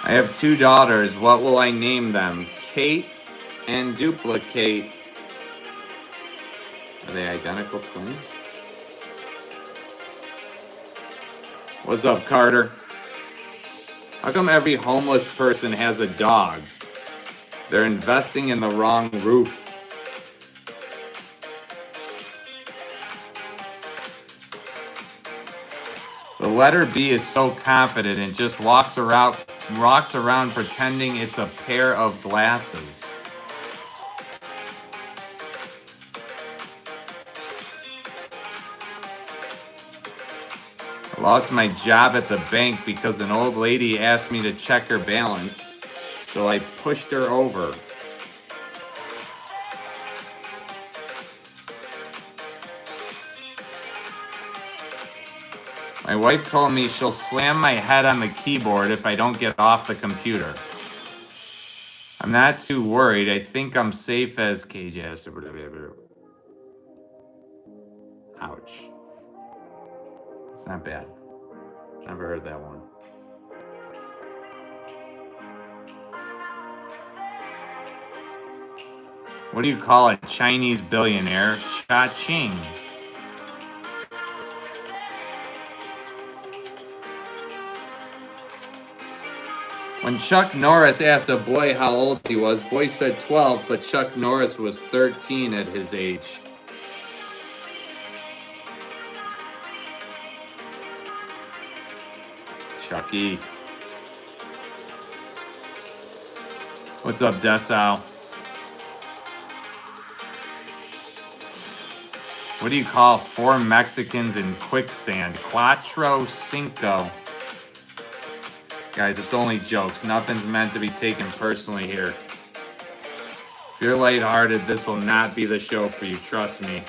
I have 2 daughters. What will I name them? Kate and Duplicate. Are they identical twins? What's up, Carter? How come every homeless person has a dog? They're investing in the wrong roof. The letter B is so confident and just walks around pretending it's a pair of glasses. I lost my job at the bank because an old lady asked me to check her balance, so I pushed her over. My wife told me she'll slam my head on the keyboard if I don't get off the computer. I'm not too worried. I think I'm safe as KJS. Ouch. It's not bad. Never heard that one. What do you call a Chinese billionaire? Cha-ching. When Chuck Norris asked a boy how old he was, boy said 12, but Chuck Norris was 13 at his age. Chucky. What's up, Desau? What do you call 4 Mexicans in quicksand? Cuatro Cinco. Guys, it's only jokes. Nothing's meant to be taken personally here. If you're lighthearted, this will not be the show for you. Trust me.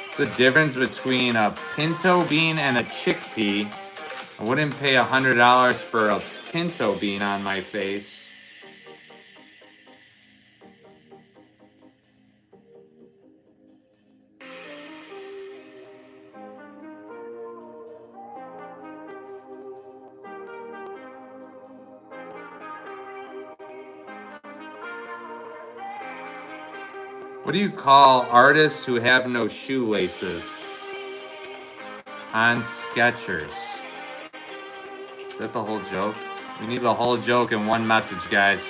What's the difference between a pinto bean and a chickpea? I wouldn't pay $100 for a pinto bean on my face. What do you call artists who have no shoelaces? On Skechers. Is that the whole joke? We need the whole joke in one message, guys.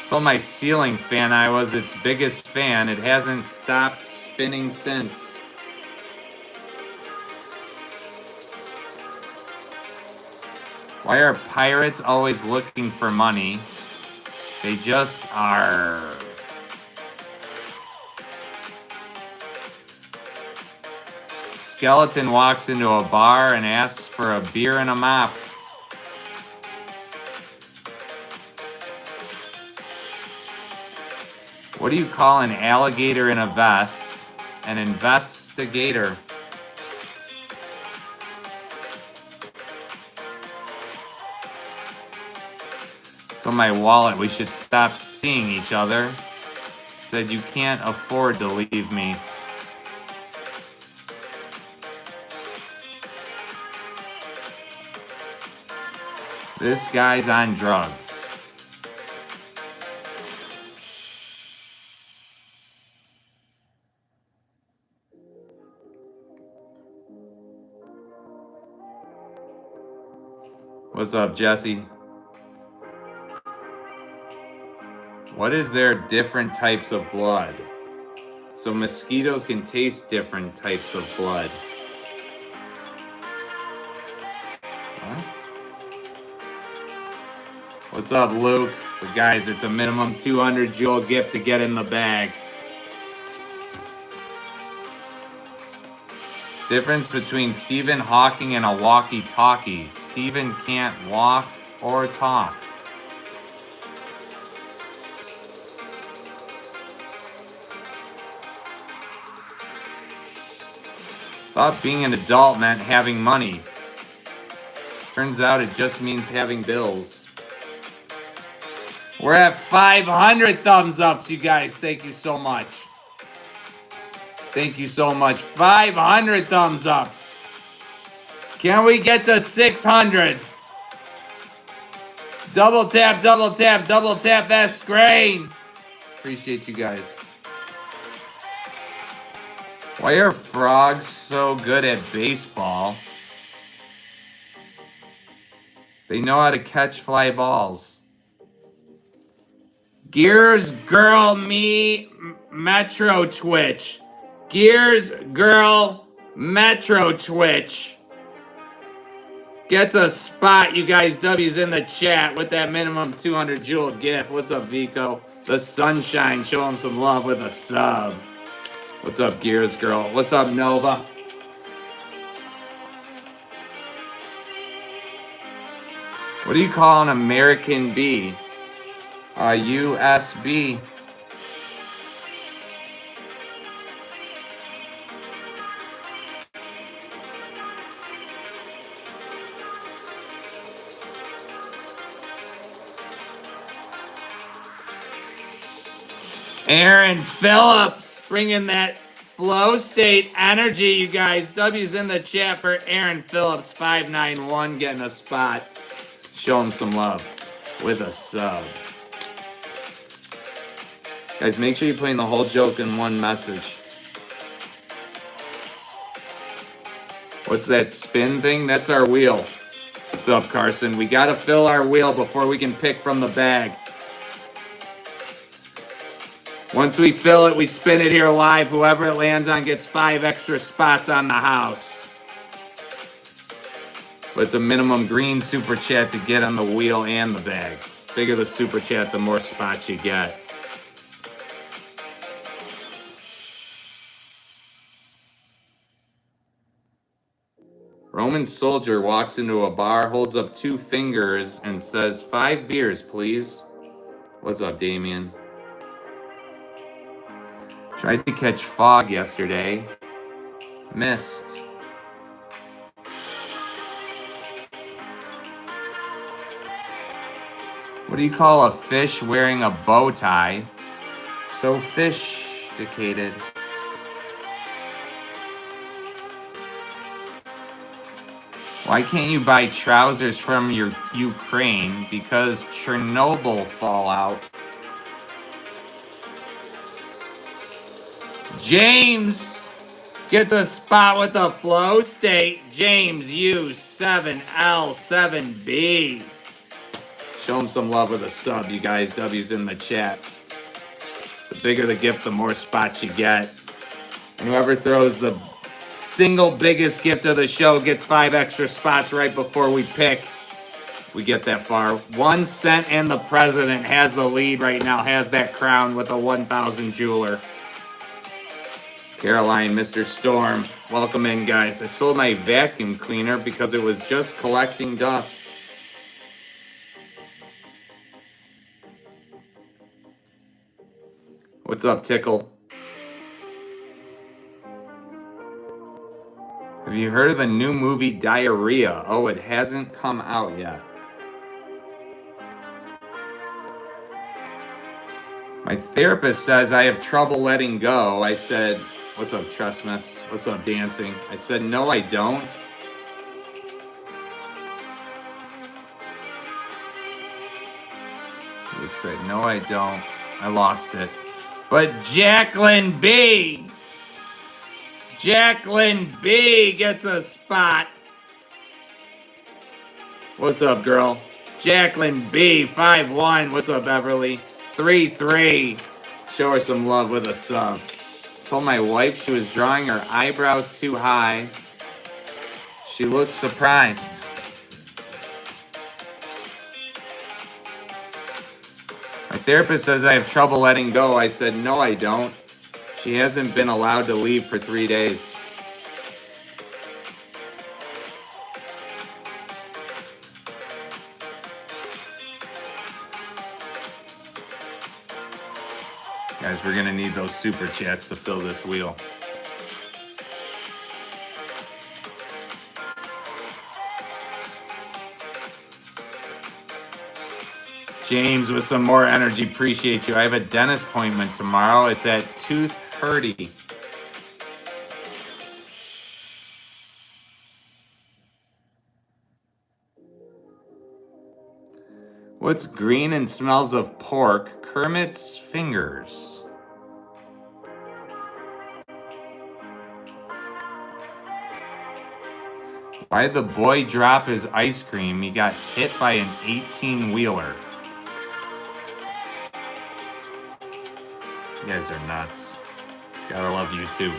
Told my ceiling fan I was its biggest fan. It hasn't stopped spinning since. Why are pirates always looking for money? They just are. Skeleton walks into a bar and asks for a beer and a mop. What do you call an alligator in a vest? An investigator. So my wallet, we should stop seeing each other. Said you can't afford to leave me. This guy's on drugs. What's up, Jesse? What is there different types of blood? So mosquitoes can taste different types of blood. What? What's up, Luke? But guys, it's a minimum 200 jewel gift to get in the bag. Difference between Stephen Hawking and a walkie-talkie. Stephen can't walk or talk. Thought being an adult meant having money. Turns out it just means having bills. We're at 500 thumbs ups, you guys. Thank you so much. Thank you so much. 500 thumbs ups. Can we get to 600? Double tap, double tap, double tap that screen. Appreciate you guys. Why are frogs so good at baseball? They know how to catch fly balls. Gears Girl Me Metro Twitch. Gears Girl Metro Twitch. Gets a spot, you guys. W's in the chat with that minimum 200 jewel gift. What's up, Vico? The Sunshine, show him some love with a sub. What's up, Gears Girl? What's up, Nova? What do you call an American bee? A USB. Aaron Phillips bringing that flow state energy, you guys. W's in the chat for Aaron Phillips, 591, getting a spot. Show him some love with a sub. Guys, make sure you're playing the whole joke in one message. What's that spin thing? That's our wheel. What's up, Carson? We got to fill our wheel before we can pick from the bag. Once we fill it, we spin it here live. Whoever it lands on gets 5 extra spots on the house. But it's a minimum green super chat to get on the wheel and the bag. Bigger the super chat, the more spots you get. Roman soldier walks into a bar, holds up 2 fingers, and says, 5 beers, please. What's up, Damien? Tried to catch fog yesterday. Missed. What do you call a fish wearing a bow tie? Sophisticated. Why can't you buy trousers from your Ukraine? Because Chernobyl fallout. James gets a spot with the flow state. James U7L7B. Show him some love with a sub, you guys. W's in the chat. The bigger the gift, the more spots you get. And whoever throws the single biggest gift of the show gets 5 extra spots right before we pick. We get that far. 1 cent and the president has the lead right now, has that crown with a 1,000 jeweler. Caroline, Mr. Storm, welcome in, guys. I sold my vacuum cleaner because it was just collecting dust. What's up, Tickle? Have you heard of the new movie Diarrhea? Oh, it hasn't come out yet. My therapist says I have trouble letting go. I said, what's up, Trustmas? What's up, Dancing? I said, no, I don't. He said, no, I don't. I lost it. But Jacqueline B. Jacqueline B gets a spot. What's up, girl? Jacqueline B, 5'1". What's up, Beverly? 3'3". Show her some love with a sub. Told my wife she was drawing her eyebrows too high. She looked surprised. My therapist says I have trouble letting go. I said, no, I don't. She hasn't been allowed to leave for 3 days. Guys, we're going to need those super chats to fill this wheel. James with some more energy. Appreciate you. I have a dentist appointment tomorrow. It's at 2:30. What's green and smells of pork? Kermit's fingers. Why did the boy drop his ice cream? He got hit by an 18-wheeler. You guys are nuts. Gotta love you too.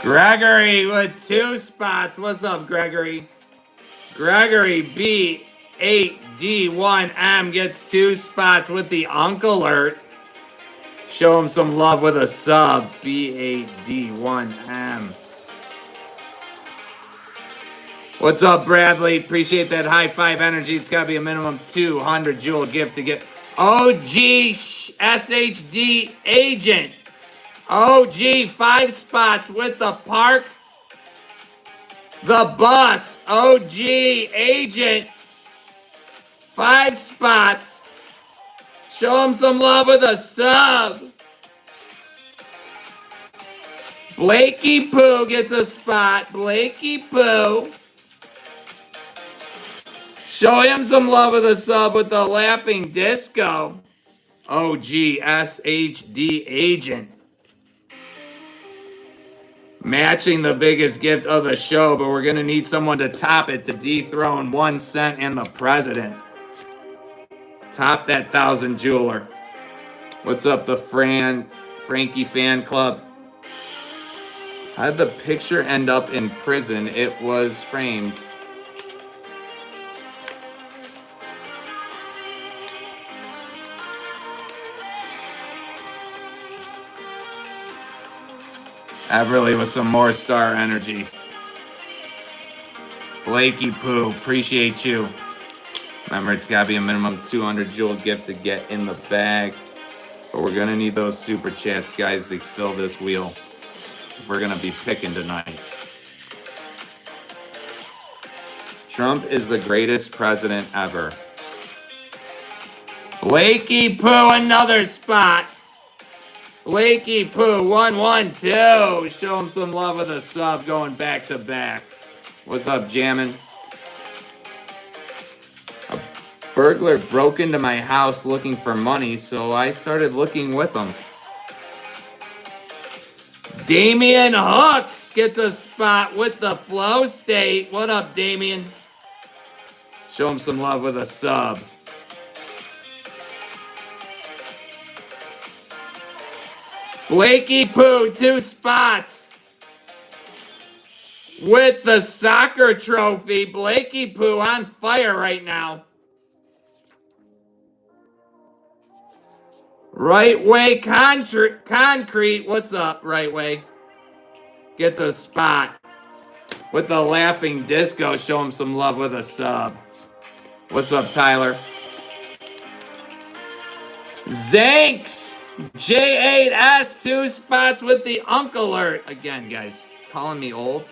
Gregory with 2 spots. What's up, Gregory? Gregory B8D1M gets 2 spots with the Uncle Alert. Show him some love with a sub. B8D1M. What's up, Bradley? Appreciate that high five energy. It's got to be a minimum 200 jewel gift to get OG SHD agent. OG 5 spots with the park. The bus. OG agent 5 spots. Show him some love with a sub. Blakey Poo gets a spot. Blakey Poo. Show him some love with a sub with the Laughing Disco. OG SHD agent. Matching the biggest gift of the show, but we're going to need someone to top it to dethrone 1 Cent and the president. Top that 1,000 jeweler. What's up, the Frankie fan club? How did the picture end up in prison? It was framed. Everly with some more star energy. Blakey Poo, appreciate you. Remember, it's got to be a minimum 200 jewel gift to get in the bag. But we're going to need those super chats, guys, to fill this wheel. If we're going to be picking tonight. Trump is the greatest president ever. Blakey Poo, another spot. Blakey Poo, 112. Show him some love with a sub going back to back. What's up, Jammin'? A burglar broke into my house looking for money, so I started looking with him. Damian Hooks gets a spot with the Flow State. What up, Damian? Show him some love with a sub. Blakey Poo, 2 spots with the soccer trophy. Blakey Poo on fire right now. Right Way Concrete. What's up, Right Way? Gets a spot with the Laughing Disco. Show him some love with a sub. What's up, Tyler? Zanks. J8S, 2 spots with the Uncle Alert. Again, guys, calling me old.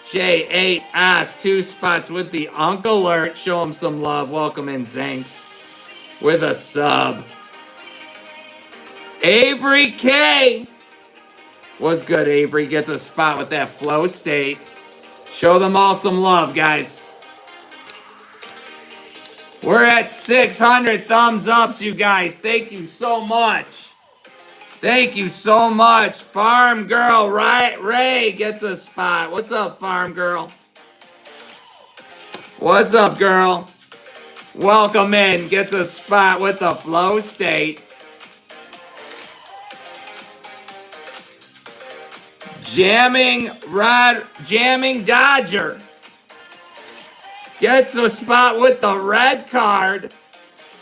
J8S, 2 spots with the Uncle Alert. Show him some love. Welcome in, Zanks. With a sub. Avery K. What's good, Avery? Gets a spot with that Flow State. Show them all some love, guys. We're at 600 thumbs ups, you guys. Thank you so much. Thank you so much. Farm Girl Ray gets a spot. What's up, Farm Girl? What's up, girl? Welcome in. Gets a spot with the Flow State. Jamming Dodger gets a spot with the red card.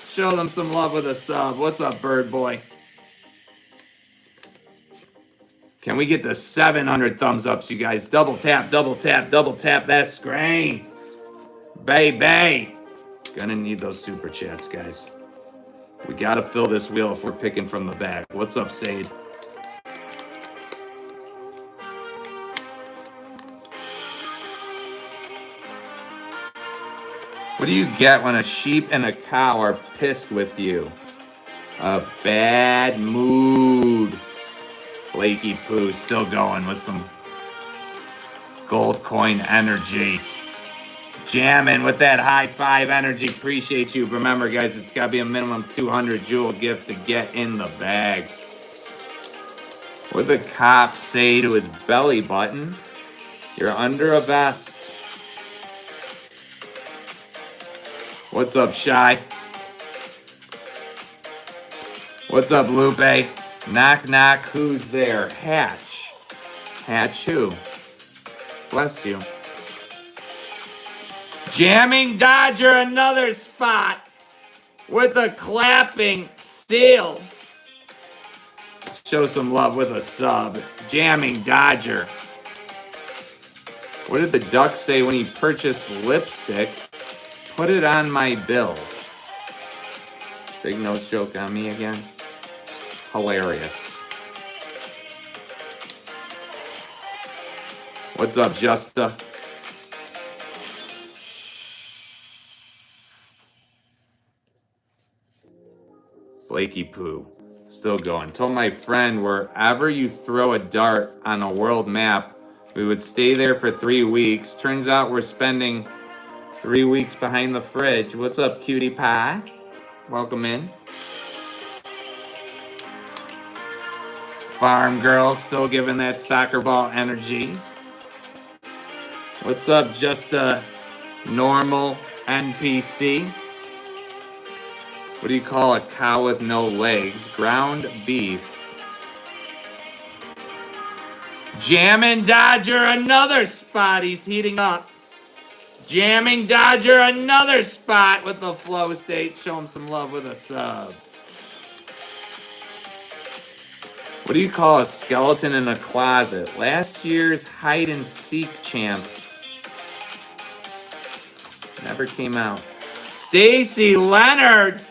Show them some love with a sub. What's up, Bird Boy? Can we get the 700 thumbs ups, you guys? Double tap, double tap, double tap that screen. Baby. Gonna need those super chats, guys. We gotta fill this wheel if we're picking from the back. What's up, Sade? What do you get when a sheep and a cow are pissed with you? A bad mood. Blakey Poo still going with some gold coin energy. Jamming with that high five energy. Appreciate you. Remember, guys, it's got to be a minimum 200 jewel gift to get in the bag. What did the cop say to his belly button? You're under a vest. What's up, Shy? What's up, Lupe? Knock, knock. Who's there? Hatch. Hatch who? Bless you. Jamming Dodger, another spot with a clapping steal. Show some love with a sub. Jamming Dodger. What did the duck say when he purchased lipstick? Put it on my bill. Big nose joke on me again. Hilarious. What's up, Justa? Blakey Poo. Still going. Told my friend wherever you throw a dart on a world map, we would stay there for 3 weeks. Turns out we're spending 3 weeks behind the fridge. What's up, cutie pie? Welcome in. Farm girl still giving that soccer ball energy. What's up, just a normal NPC? What do you call a cow with no legs? Ground beef. Jamming Dodger, another spot. He's heating up. Jamming Dodger, another spot with the flow state. Show him some love with a sub. What do you call a skeleton in a closet? Last year's hide and seek champ. Never came out. Stacy Leonard.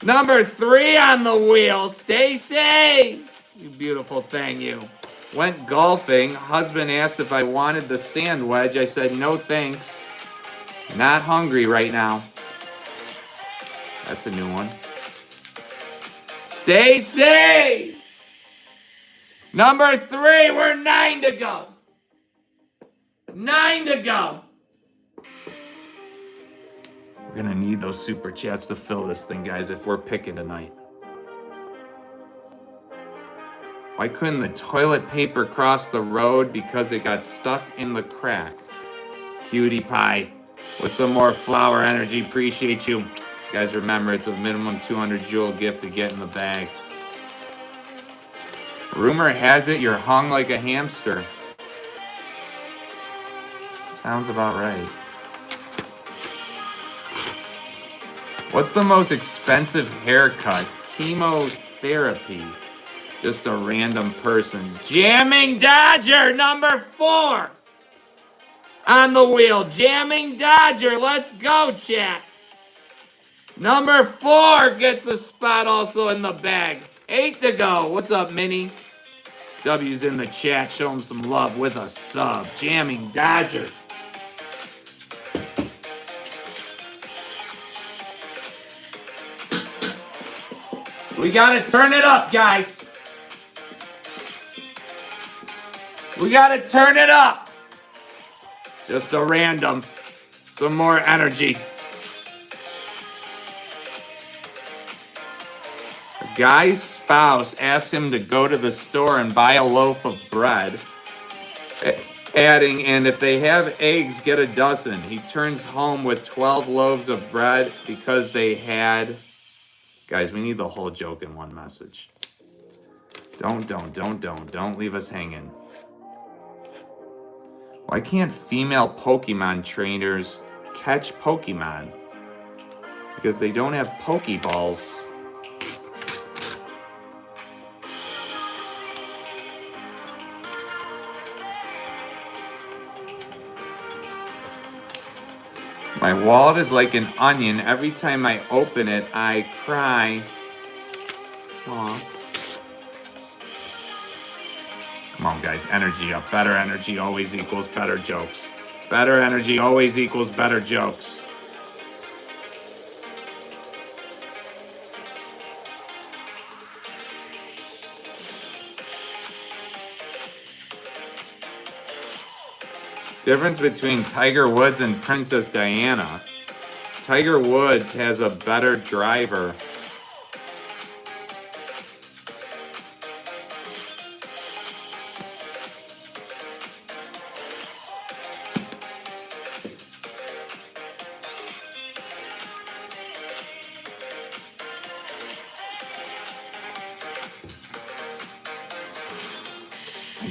Number 3 on the wheel. Stacy. You beautiful thing, you. Went golfing. Husband asked if I wanted the sand wedge. I said, no thanks. Not hungry right now. That's a new one. Stacy! Number 3, we're 9 to go. 9 to go. We're gonna need those super chats to fill this thing, guys, if we're picking tonight. Why couldn't the toilet paper cross the road? Because it got stuck in the crack. Cutie pie. With some more flower energy, appreciate you. Guys, remember, it's a minimum 200 jewel gift to get in the bag. Rumor has it you're hung like a hamster. Sounds about right. What's the most expensive haircut? Chemotherapy. Just a random person. Jamming Dodger, number 4. On the wheel. Jamming Dodger. Let's go, chat. Number 4 gets the spot also in the bag. 8 to go. What's up, Minnie? W's in the chat. Show him some love with a sub. Jamming Dodger. We gotta turn it up, guys. We gotta turn it up. Just a random. Some more energy. A guy's spouse asked him to go to the store and buy a loaf of bread, adding, and if they have eggs, get a dozen. He turns home with 12 loaves of bread because they had... Guys, we need the whole joke in one message. Don't leave us hanging. Why can't female Pokemon trainers catch Pokemon? Because they don't have Pokeballs. My wallet is like an onion. Every time I open it, I cry. Aw. Come on, guys. Energy up. Better energy always equals better jokes. Better energy always equals better jokes. Difference between Tiger Woods and Princess Diana. Tiger Woods has a better driver.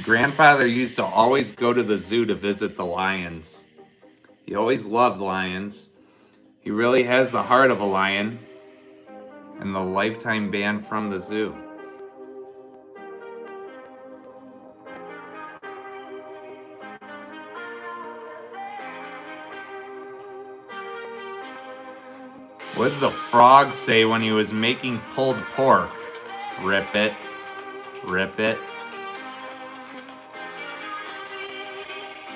grandfather used to always go to the zoo to visit the lions. He always loved lions. He really has the heart of a lion and the lifetime ban from the zoo. What did the frog say when he was making pulled pork? Rip it. Rip it.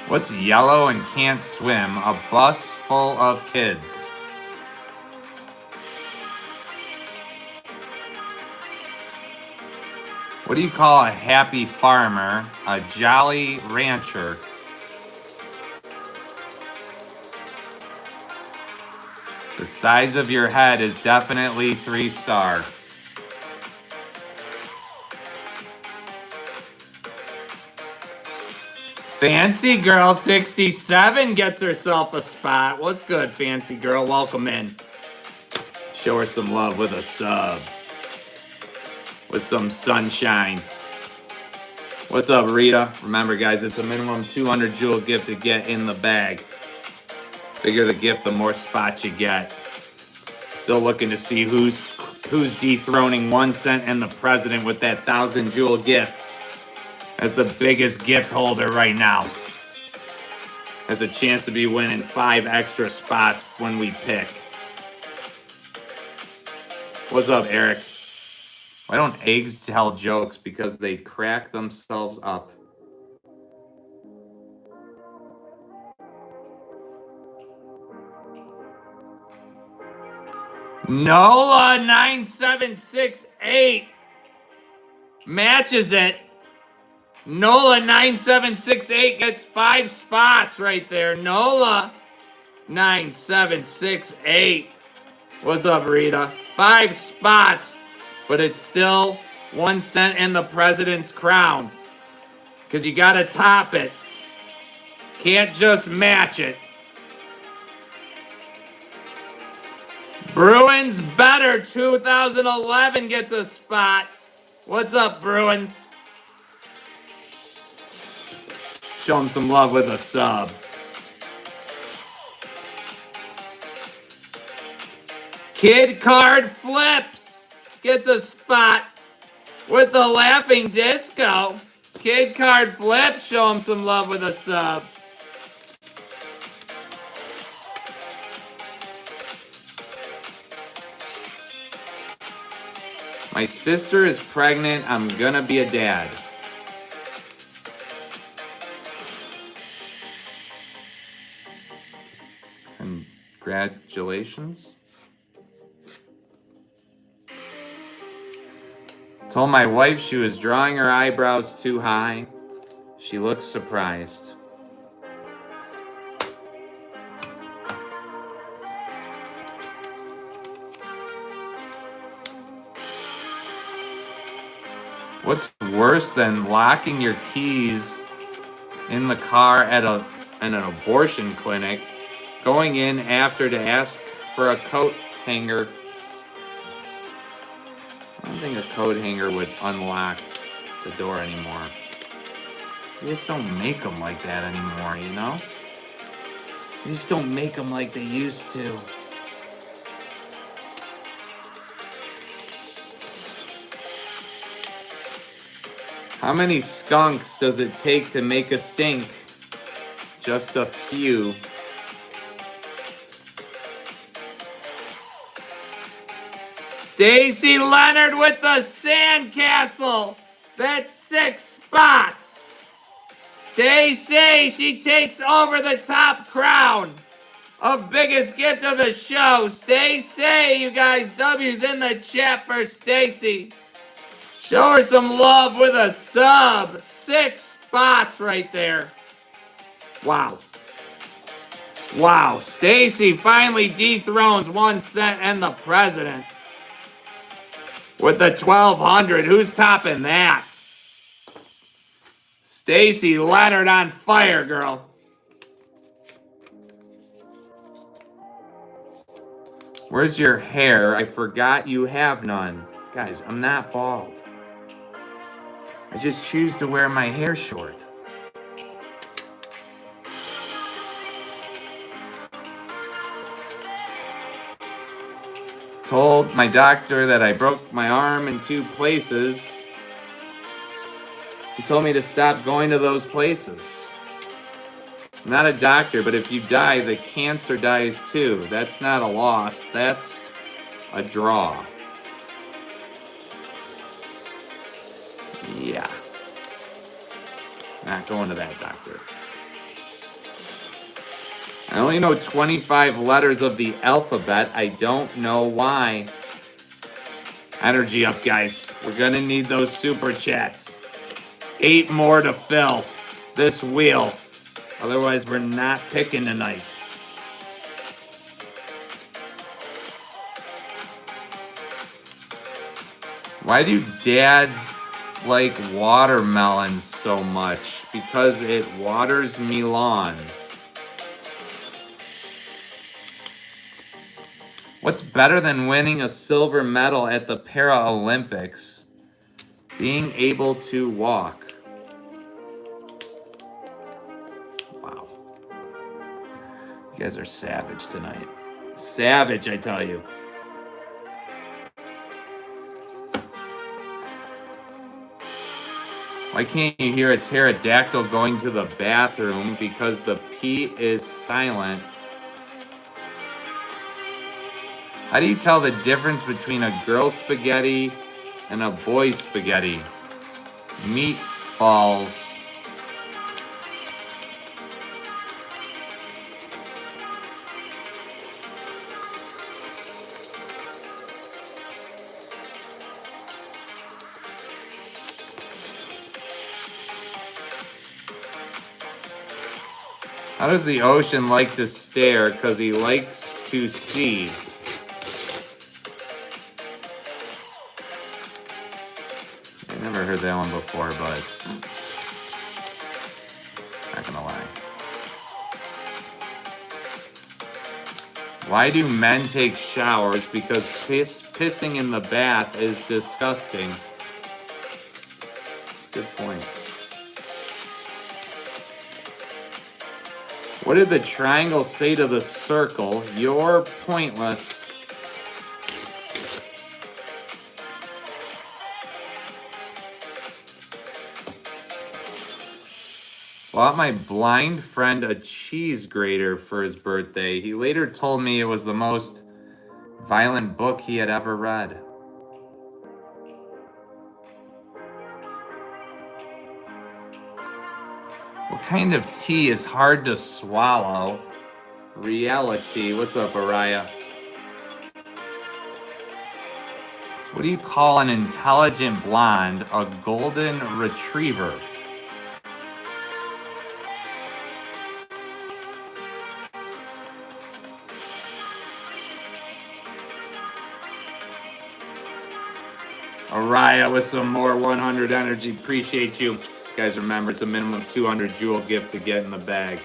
What's yellow and can't swim? A bus full of kids. What do you call a happy farmer? A jolly rancher. The size of your head is definitely 3-star. Fancy Girl 67 gets herself a spot. What's good, Fancy Girl? Welcome in. Show her some love with a sub. With some sunshine. What's up, Rita? Remember, guys, it's a minimum 200 jewel gift to get in the bag. Bigger the gift, the more spots you get. Still looking to see who's dethroning 1 cent and the president with that 1,000 jewel gift. As the biggest gift holder right now. Has a chance to be winning 5 extra spots when we pick. What's up, Eric? Why don't eggs tell jokes? Because they crack themselves up. Nola 9768 matches it. Nola 9768 gets 5 spots right there. Nola 9768. What's up, Rita? 5 spots, but it's still 1 cent in the president's crown. Because you got to top it. Can't just match it. Bruins Better 2011 gets a spot. What's up, Bruins? Show them some love with a sub. Kid Card Flips gets a spot with the Laughing Disco. Kid Card Flips, show them some love with a sub. My sister is pregnant. I'm gonna be a dad. Congratulations. Told my wife she was drawing her eyebrows too high. She looks surprised. What's worse than locking your keys in the car at an abortion clinic, going in after to ask for a coat hanger? I don't think a coat hanger would unlock the door anymore. You just don't make them like that anymore, you know? You just don't make them like they used to. How many skunks does it take to make a stink? Just a few. Stacy Leonard with the sandcastle. That's 6 spots. Stacy, she takes over the top crown of biggest gift of the show. Stacy, you guys, W's in the chat for Stacy. Show her some love with a sub. 6 spots right there. Wow. Wow. Stacy finally dethrones 1 cent and the president. With the 1200. Who's topping that? Stacy Leonard on fire, girl. Where's your hair? I forgot you have none. Guys, I'm not bald. I just choose to wear my hair short. Told my doctor that I broke my arm in 2 places. He told me to stop going to those places. I'm not a doctor, but if you die, the cancer dies too. That's not a loss, that's a draw. Yeah. Not going to that doctor. I only know 25 letters of the alphabet. I don't know why. Energy up, guys. We're gonna need those super chats. 8 more to fill this wheel. Otherwise, we're not picking tonight. Why do dads like watermelons so much? Because it waters me lawn. What's better than winning a silver medal at the Paralympics? Being able to walk. Wow. You guys are savage tonight. Savage, I tell you. Why can't you hear a pterodactyl going to the bathroom? Because the P is silent. How do you tell the difference between a girl spaghetti and a boy spaghetti? Meatballs. How does the ocean like to stare? Because he likes to see. I never heard that one before, but not gonna lie. Why do men take showers? Because pissing in the bath is disgusting. That's a good point. What did the triangle say to the circle? You're pointless. Bought my blind friend a cheese grater for his birthday. He later told me it was the most violent book he had ever read. What kind of tea is hard to swallow? Reality. What's up, Araya? What do you call an intelligent blonde? A golden retriever. Araya with some more 100 energy. Appreciate you. Guys, remember, it's a minimum 200 jewel gift to get in the bag.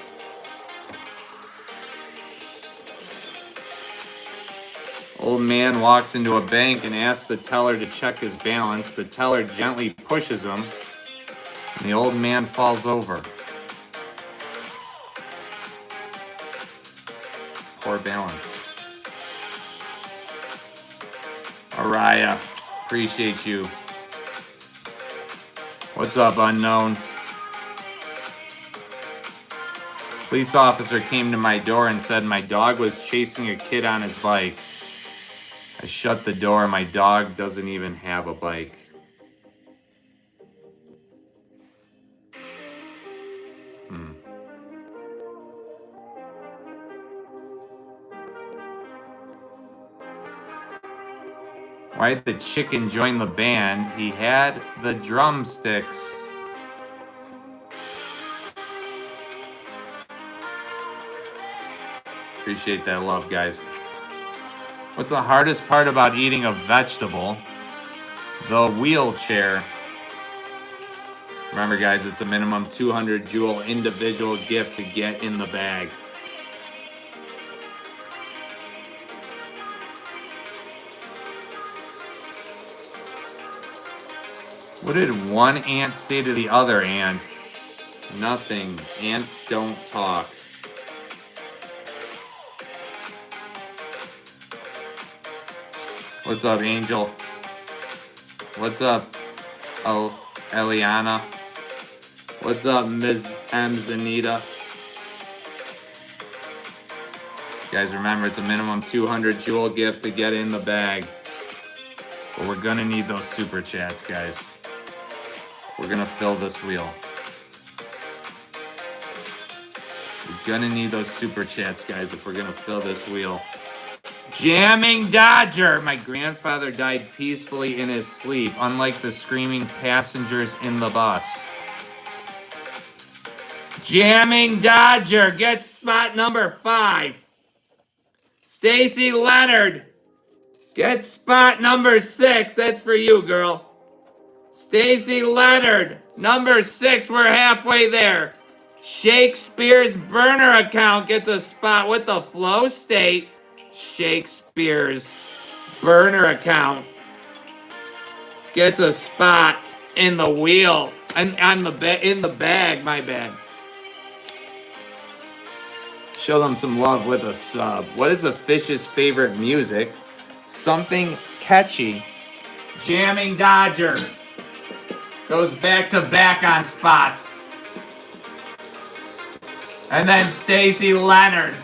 Old man walks into a bank and asks the teller to check his balance. The teller gently pushes him, and the old man falls over. Poor balance. Araya, appreciate you. What's up, unknown? Police officer came to my door and said my dog was chasing a kid on his bike. I shut the door. My dog doesn't even have a bike. Why did the chicken join the band? He had the drumsticks. Appreciate that love, guys. What's the hardest part about eating a vegetable? The wheelchair. Remember, guys, it's a minimum 200 jewel individual gift to get in the bag. What did one ant say to the other ant? Nothing. Ants don't talk. What's up, Angel? What's up, Eliana? What's up, Ms. M. Zanita? Guys, remember, it's a minimum 200 jewel gift to get in the bag. But we're gonna need those super chats, guys. We're gonna fill this wheel. We're gonna need those super chats, guys, if we're gonna fill this wheel. Jamming Dodger! My grandfather died peacefully in his sleep, unlike the screaming passengers in the bus. Jamming Dodger gets spot number 5. Stacy Leonard gets spot number 6. That's for you, girl. Stacy Leonard, number 6. We're halfway there. Shakespeare's burner account gets a spot with the flow state. Shakespeare's burner account gets a spot in the wheel and in the bag. My bad. Show them some love with a sub. What is a fish's favorite music? Something catchy. Jamming Dodger goes back to back on spots. And then Stacy Leonard.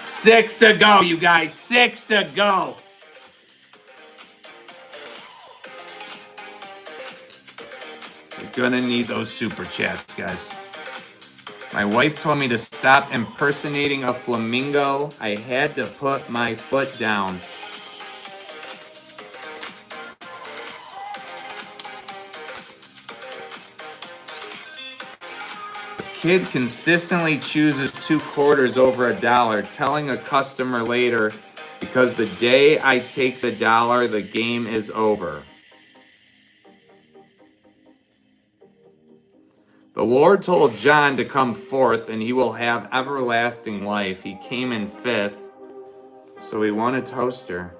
6 to go, you guys. 6 to go. We're gonna need those super chats, guys. My wife told me to stop impersonating a flamingo. I had to put my foot down. Kid consistently chooses 2 quarters over $1, telling a customer later, because the day I take the dollar, the game is over. The Lord told John to come forth and he will have everlasting life. He came in 5th, so he won a toaster.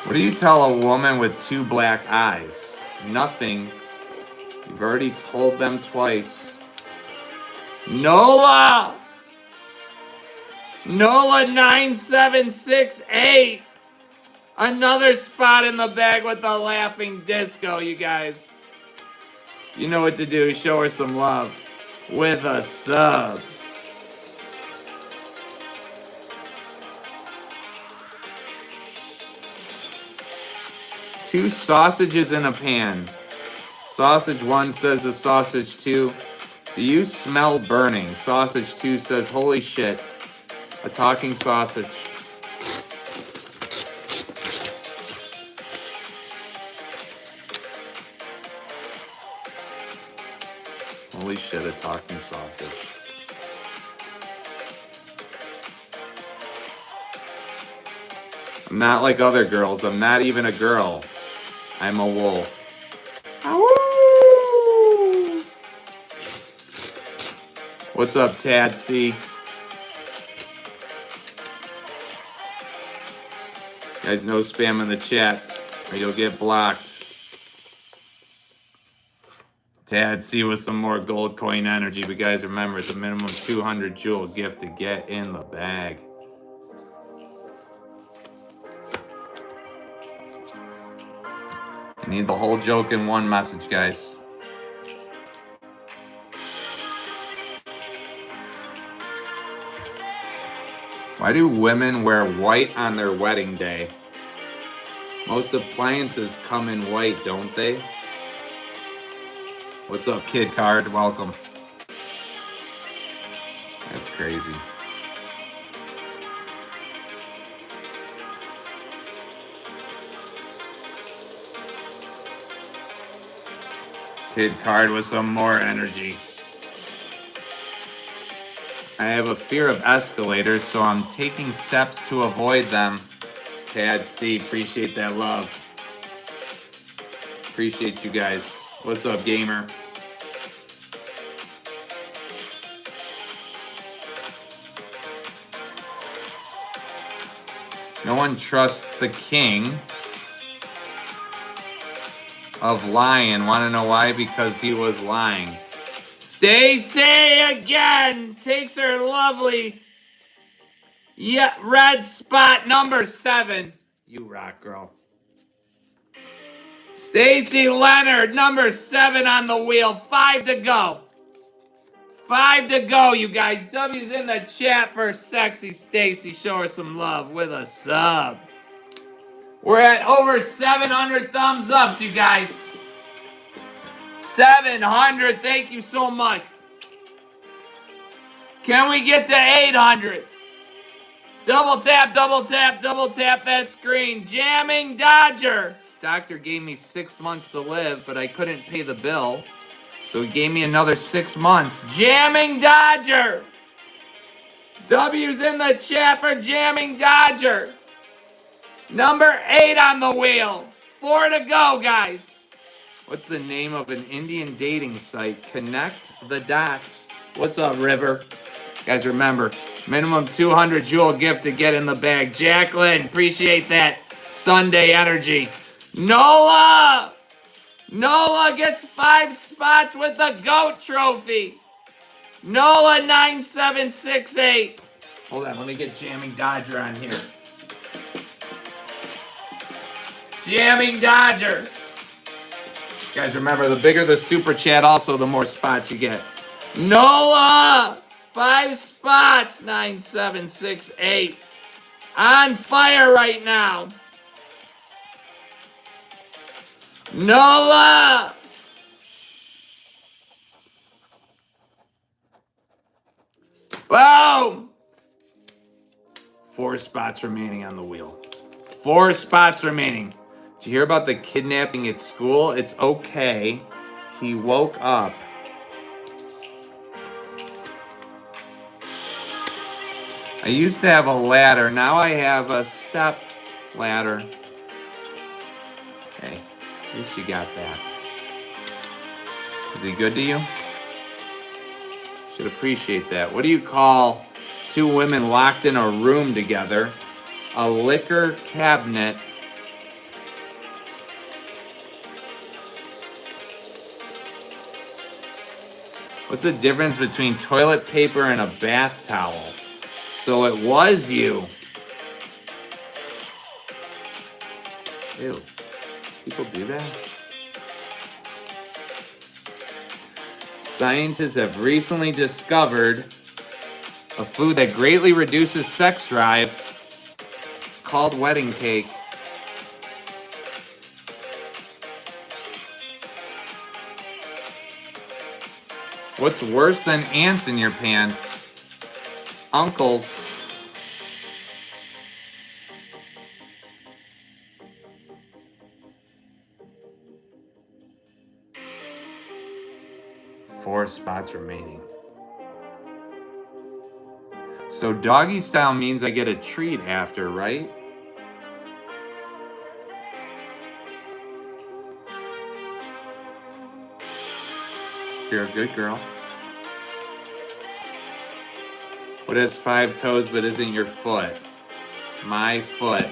What do you tell a woman with 2 black eyes? Nothing. You've already told them twice. Nola! Nola 9768! Another spot in the bag with the laughing disco, you guys. You know what to do. Show her some love with a sub. Two sausages in a pan. Sausage 1 says to sausage 2, do you smell burning? Sausage 2 says, holy shit, a talking sausage. Holy shit, a talking sausage. I'm not like other girls. I'm not even a girl. I'm a wolf. Ow! What's up, Tad C? Guys, no spam in the chat or you'll get blocked. Tad C with some more gold coin energy. But guys, remember, it's a minimum 200 jewel gift to get in the bag. You need the whole joke in one message, guys. Why do women wear white on their wedding day? Most appliances come in white, don't they? What's up, Kid Card? Welcome. That's crazy. Kid Card with some more energy. I have a fear of escalators, so I'm taking steps to avoid them. Tad C, appreciate that love. Appreciate you guys. What's up, gamer? No one trusts the king of lying. Want to know why? Because he was lying. Stacy again takes her lovely red spot number 7. You rock, girl. Stacy Leonard, number 7 on the wheel. 5 to go. 5 to go, you guys. W's in the chat for sexy Stacy. Show her some love with a sub. We're at over 700 thumbs ups, you guys. 700. Thank you so much. Can we get to 800? Double tap, double tap, double tap that screen. Jamming Dodger. Doctor gave me 6 months to live, but I couldn't pay the bill. So he gave me another 6 months. Jamming Dodger. W's in the chat for Jamming Dodger. Number 8 on the wheel. 4 to go, guys. What's the name of an Indian dating site? Connect the dots. What's up, River? Guys, remember, minimum 200 Jewel gift to get in the bag. Jacqueline, appreciate that Sunday energy. Nola! Nola gets 5 spots with the GOAT trophy. Nola 9768. Hold on, let me get Jamming Dodger on here. Jamming Dodger. Guys, remember, the bigger the super chat, also the more spots you get. Nola! 5 spots, 9768. On fire right now. Nola! Boom! 4 spots remaining on the wheel. 4 spots remaining. Did you hear about the kidnapping at school? It's okay. He woke up. I used to have a ladder. Now I have a step ladder. Hey, at least you got that. Is he good to you? Should appreciate that. What do you call 2 women locked in a room together? A liquor cabinet. What's the difference between toilet paper and a bath towel? So it was you. Ew. People do that? Scientists have recently discovered a food that greatly reduces sex drive. It's called wedding cake. What's worse than ants in your pants? Uncles. Four spots remaining. So doggy style means I get a treat after, right? You're a good girl. What has 5 toes but isn't your foot? My foot.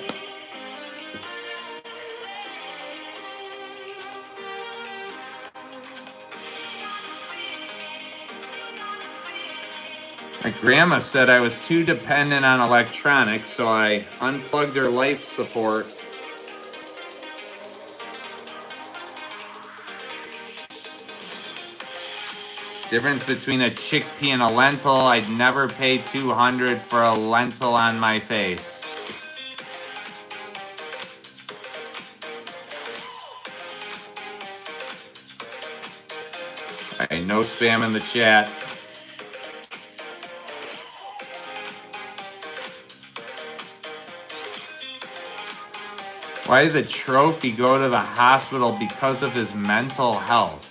My grandma said I was too dependent on electronics, so I unplugged her life support. Difference between a chickpea and a lentil. I'd never pay $200 for a lentil on my face. Alright, no spam in the chat. Why did the trophy go to the hospital? Because of his mental health.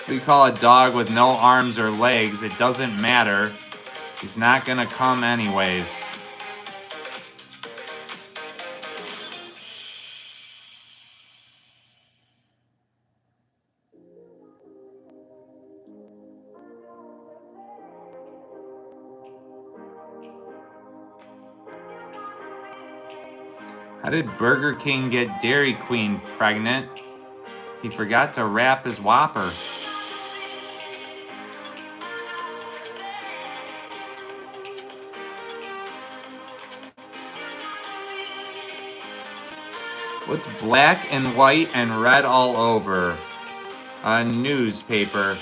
We call a dog with no arms or legs. It doesn't matter. He's not gonna come anyways. How did Burger King get Dairy Queen pregnant? He forgot to wrap his Whopper. What's black and white and red all over? A newspaper.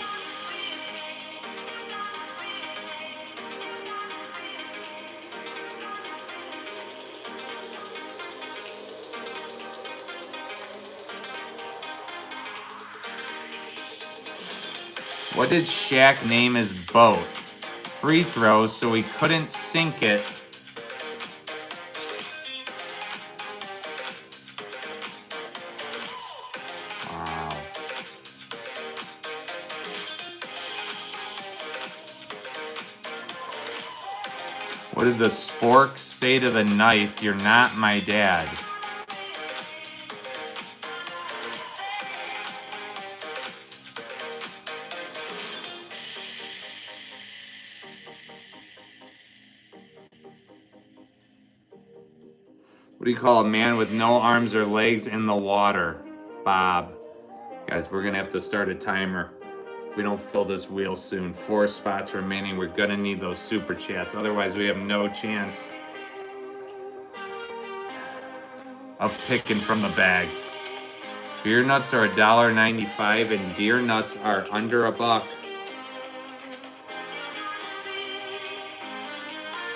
What did Shaq name his boat? Free throw, so he couldn't sink it. Wow. What did the spork say to the knife? You're not my dad. What do you call a man with no arms or legs in the water? Bob. Guys, we're going to have to start a timer. If we don't fill this wheel soon, 4 spots remaining. We're going to need those super chats. Otherwise, we have no chance of picking from the bag. Beer nuts are $1.95 and deer nuts are under $1.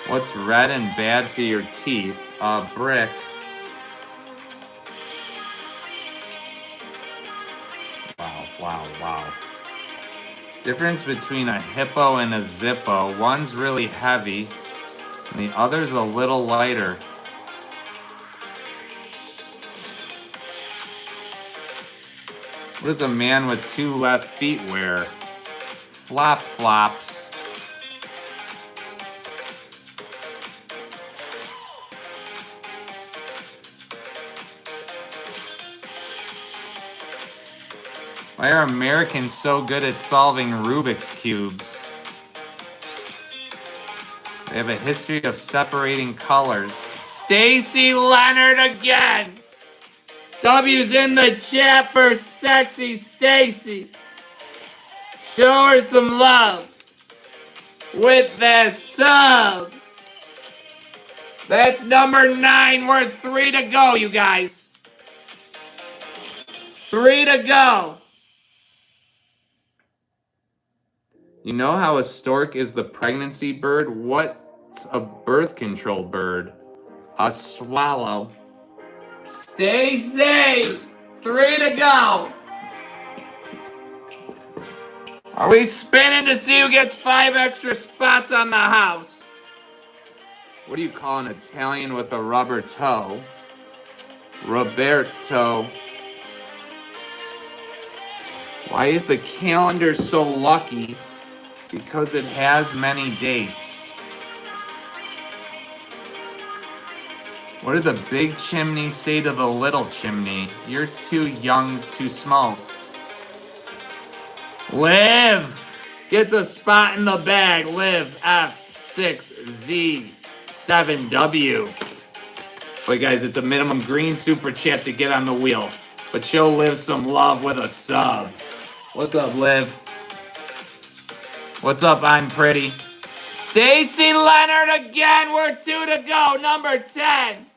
What's red and bad for your teeth? A brick. Wow. Difference between a hippo and a Zippo. One's really heavy and the other's a little lighter. What does a man with 2 left feet wear? Flop-flops. Why are Americans so good at solving Rubik's Cubes? They have a history of separating colors. Stacy Leonard again! W's in the chat for sexy Stacy. Show her some love with that sub. That's number 9. We're 3 to go, you guys. 3 to go. You know how a stork is the pregnancy bird? What's a birth control bird? A swallow. Stacy! 3 to go. Are we spinning to see who gets 5 extra spots on the house? What do you call an Italian with a rubber toe? Roberto. Why is the calendar so lucky? Because it has many dates. What did the big chimney say to the little chimney? You're too young to smoke. Liv gets a spot in the bag. Liv F6Z7W. Wait, guys, it's a minimum green super chat to get on the wheel. But show Liv some love with a sub. What's up, Liv? What's up, I'm pretty? Stacy Leonard again. We're 2 to go. Number 10.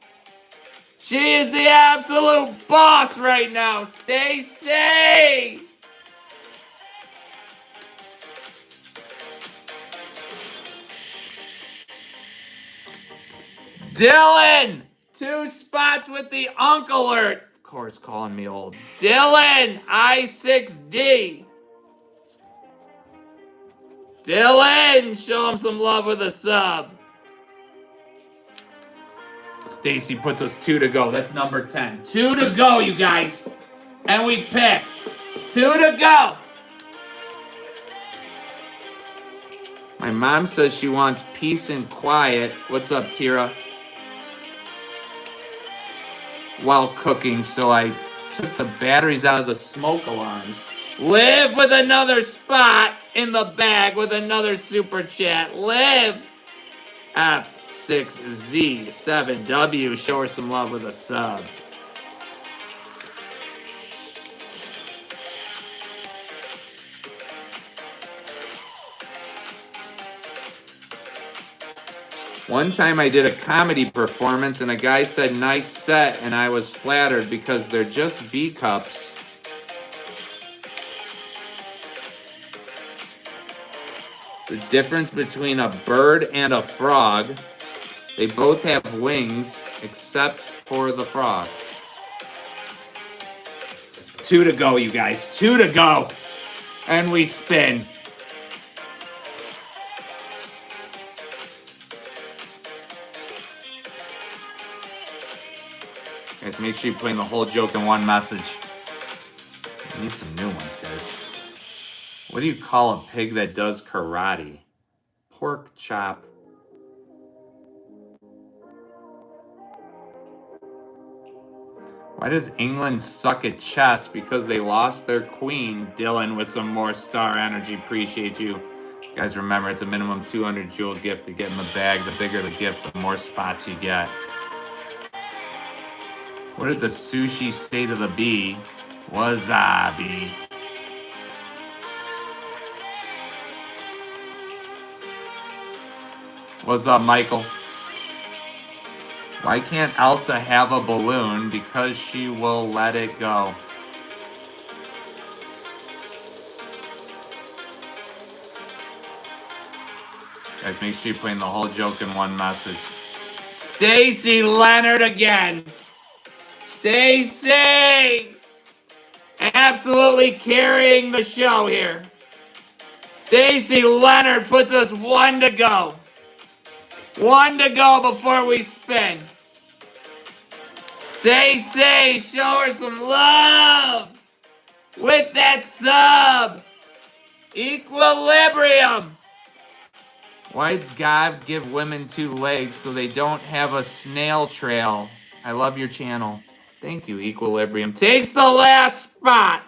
She is the absolute boss right now. Stacy. Dylan. 2 spots with the Uncle alert. Of course, calling me old. Dylan. I6D. Dylan, show him some love with a sub. Stacy puts us 2 to go. That's number 10. 2 to go, you guys. And we pick. 2 to go. My mom says she wants peace and quiet. What's up, Tira? While cooking, so I took the batteries out of the smoke alarms. Live with another spot in the bag with another super chat. Live. F6Z7W. Show her some love with a sub. One time I did a comedy performance and a guy said, nice set, and I was flattered because they're just B cups. It's the difference between a bird and a frog. They both have wings except for the frog. 2 to go, you guys. 2 to go. And we spin. Guys, make sure you put in the whole joke in one message. I need some new ones, guys. What do you call a pig that does karate? Pork chop. Why does England suck at chess? Because they lost their queen. Dylan with some more star energy. Appreciate you. Guys, remember, it's a minimum 200 jewel gift to get in the bag. The bigger the gift, the more spots you get. What did the sushi say to the bee? Wasabi. What's up, Michael? Why can't Elsa have a balloon? Because she will let it go. Guys, make sure you put in the whole joke in one message. Stacy Leonard again. Stacy! Absolutely carrying the show here. Stacy Leonard puts us 1 to go. 1 to go before we spin. Stacy, show her some love with that sub. Equilibrium. Why'd God give women 2 legs so they don't have a snail trail? I love your channel. Thank you, Equilibrium. Takes the last spot.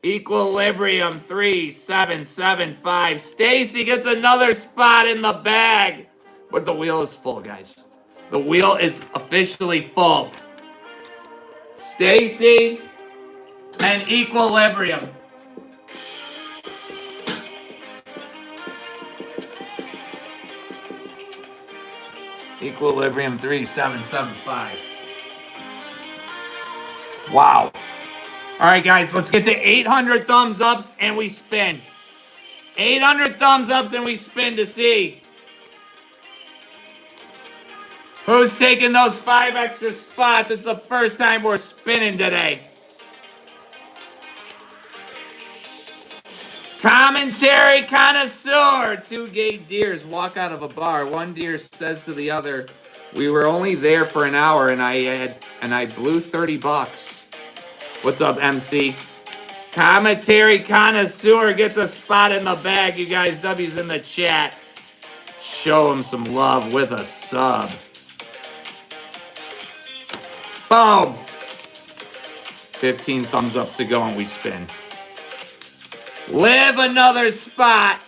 Equilibrium 3775. Stacy gets another spot in the bag. But the wheel is full, guys. The wheel is officially full. Stacy and Equilibrium. Equilibrium 3775. Wow. All right, guys, let's get to 800 thumbs ups and we spin. 800 thumbs ups and we spin to see who's taking those 5 extra spots. It's the first time we're spinning today. Commentary connoisseur. 2 gay deers walk out of a bar. One deer says to the other, we were only there for an hour and I blew $30. What's up, MC? Commentary connoisseur gets a spot in the bag. You guys, W's in the chat. Show him some love with a sub. Boom. 15 thumbs ups to go and we spin. Live another spot.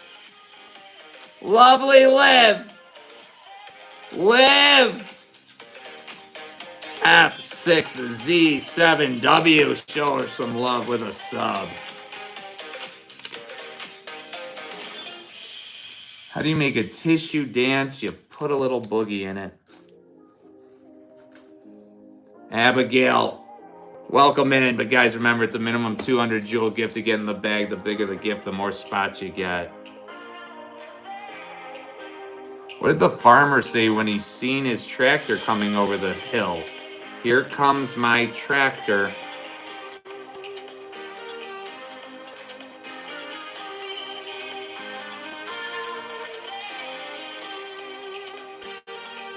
Lovely Liv. Liv. F6Z7W. Show her some love with a sub. How do you make a tissue dance? You put a little boogie in it. Abigail, welcome in. But guys, remember, it's a minimum 200 jewel gift to get in the bag. The bigger the gift, the more spots you get. What did the farmer say when he seen his tractor coming over the hill? Here comes my tractor.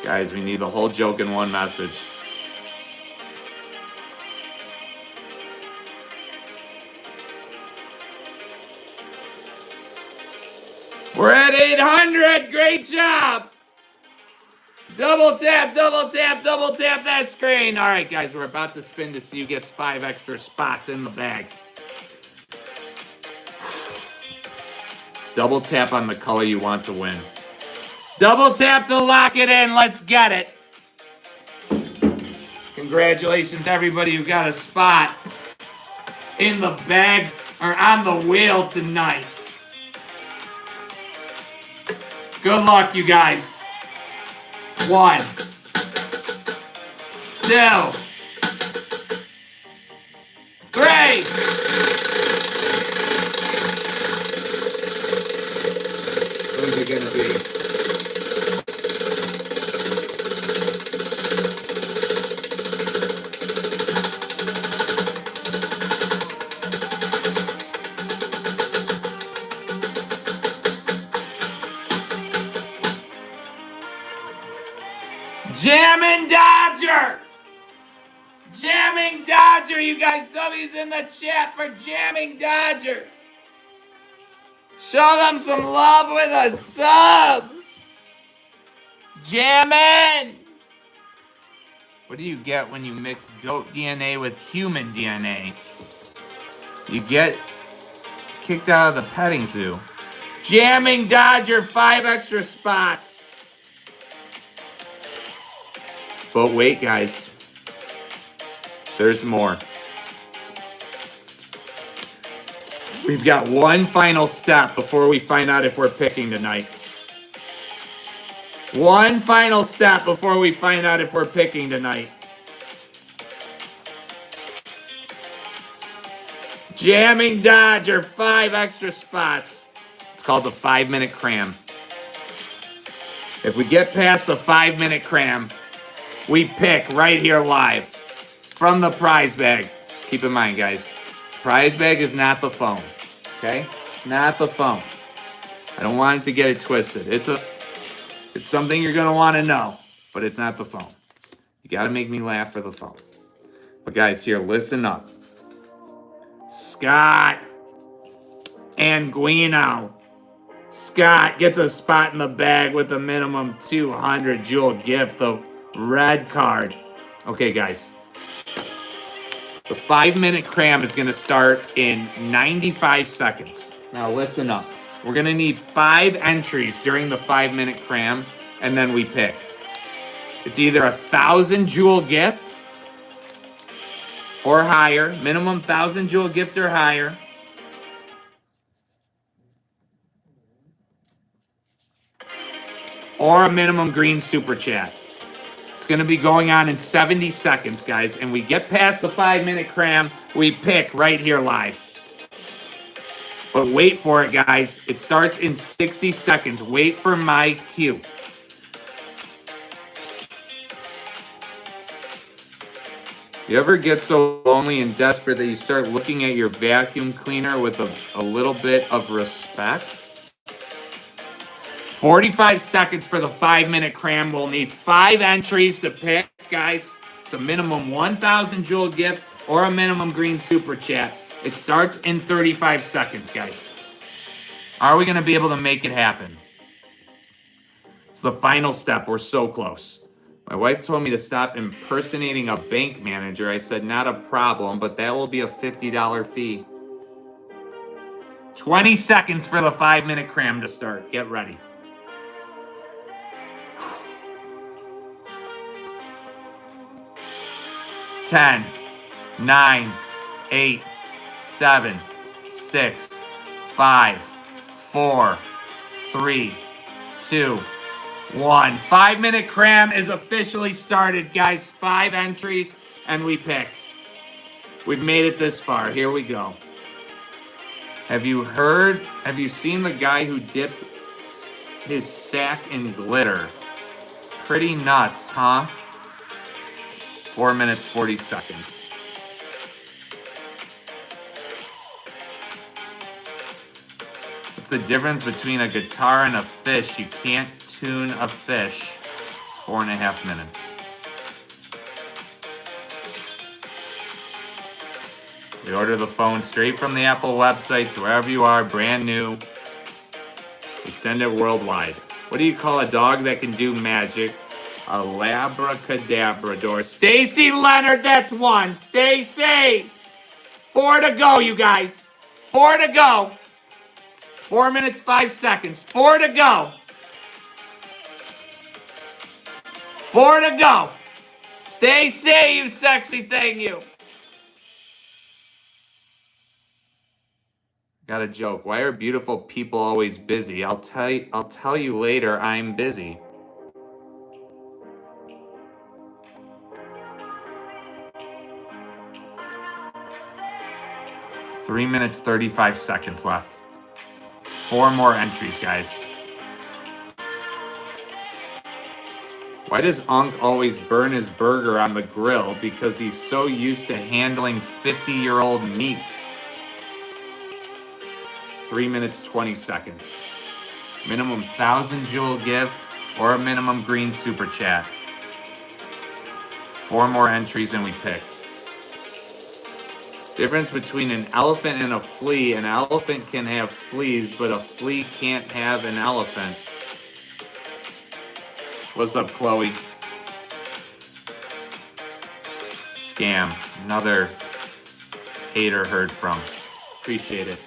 Guys, we need the whole joke in one message. We're at 800. Great job. Double tap, double tap, double tap that screen. All right, guys, we're about to spin to see who gets 5 extra spots in the bag. Double tap on the color you want to win. Double tap to lock it in. Let's get it. Congratulations, everybody who got a spot in the bag or on the wheel tonight. Good luck, you guys. 1, 2, 3. Who's it gonna be? Jammin' Dodger! Jamming Dodger, you guys. W's in the chat for Jamming Dodger. Show them some love with a sub. Jammin'. What do you get when you mix goat DNA with human DNA? You get kicked out of the petting zoo. Jamming Dodger, 5 extra spots. But wait, guys. There's more. We've got one final step before we find out if we're picking tonight. One final step before we find out if we're picking tonight. Jamming Dodger, 5 extra spots. It's called the 5-minute cram. If we get past the 5-minute cram, we pick right here live from the prize bag. Keep in mind, guys, prize bag is not the phone, okay? Not the phone. I don't want it to get it twisted. It's something you're gonna want to know, but it's not the phone. You gotta make me laugh for the phone. But guys, here, listen up. Scott Anguino. Scott gets a spot in the bag with a minimum 200 jewel gift, the red card. Okay, guys. The 5-minute cram is going to start in 95 seconds. Now, listen up. We're going to need 5 entries during the 5-minute cram, and then we pick. It's either 1,000 jewel gift or higher, minimum 1,000 jewel gift or higher. Or a minimum green super chat. It's going to be going on in 70 seconds, guys. And we get past the 5-minute cram, we pick right here live. But wait for it, guys. It starts in 60 seconds. Wait for my cue. You ever get so lonely and desperate that you start looking at your vacuum cleaner with a little bit of respect? 45 seconds for the 5-minute cram. We'll need 5 entries to pick, guys. It's a minimum 1,000 jewel gift or a minimum green super chat. It starts in 35 seconds, guys. Are we going to be able to make it happen? It's the final step. We're so close. My wife told me to stop impersonating a bank manager. I said, not a problem, but that will be a $50 fee. 20 seconds for the 5-minute cram to start. Get ready. Ten, 9, 8, 7, 6, 5, 4, 3, 2, 1. 5-minute cram is officially started, guys. 5 entries, and we pick. We've made it this far. Here we go. Have you seen the guy who dipped his sack in glitter? Pretty nuts, huh? 4 minutes, 40 seconds. What's the difference between a guitar and a fish? You can't tune a fish. 4.5 minutes. We order the phone straight from the Apple website to wherever you are, brand new. We send it worldwide. What do you call a dog that can do magic? A labracadabrador. Stacy Leonard, that's 1. Stacy! 4 to go, you guys. 4 to go. 4 minutes, 5 seconds. 4 to go. 4 to go. Stay safe, you sexy thing, you. Got a joke. Why are beautiful people always busy? I'll tell you later. I'm busy. Three minutes, 35 seconds left. 4 more entries, guys. Why does Unc always burn his burger on the grill? Because he's so used to handling 50-year-old meat. 3 minutes, 20 seconds. Minimum 1,000 jewel gift or a minimum green super chat. 4 more entries and we pick. Difference between an elephant and a flea. An elephant can have fleas, but a flea can't have an elephant. What's up, Chloe? Scam. Another hater heard from. Appreciate it.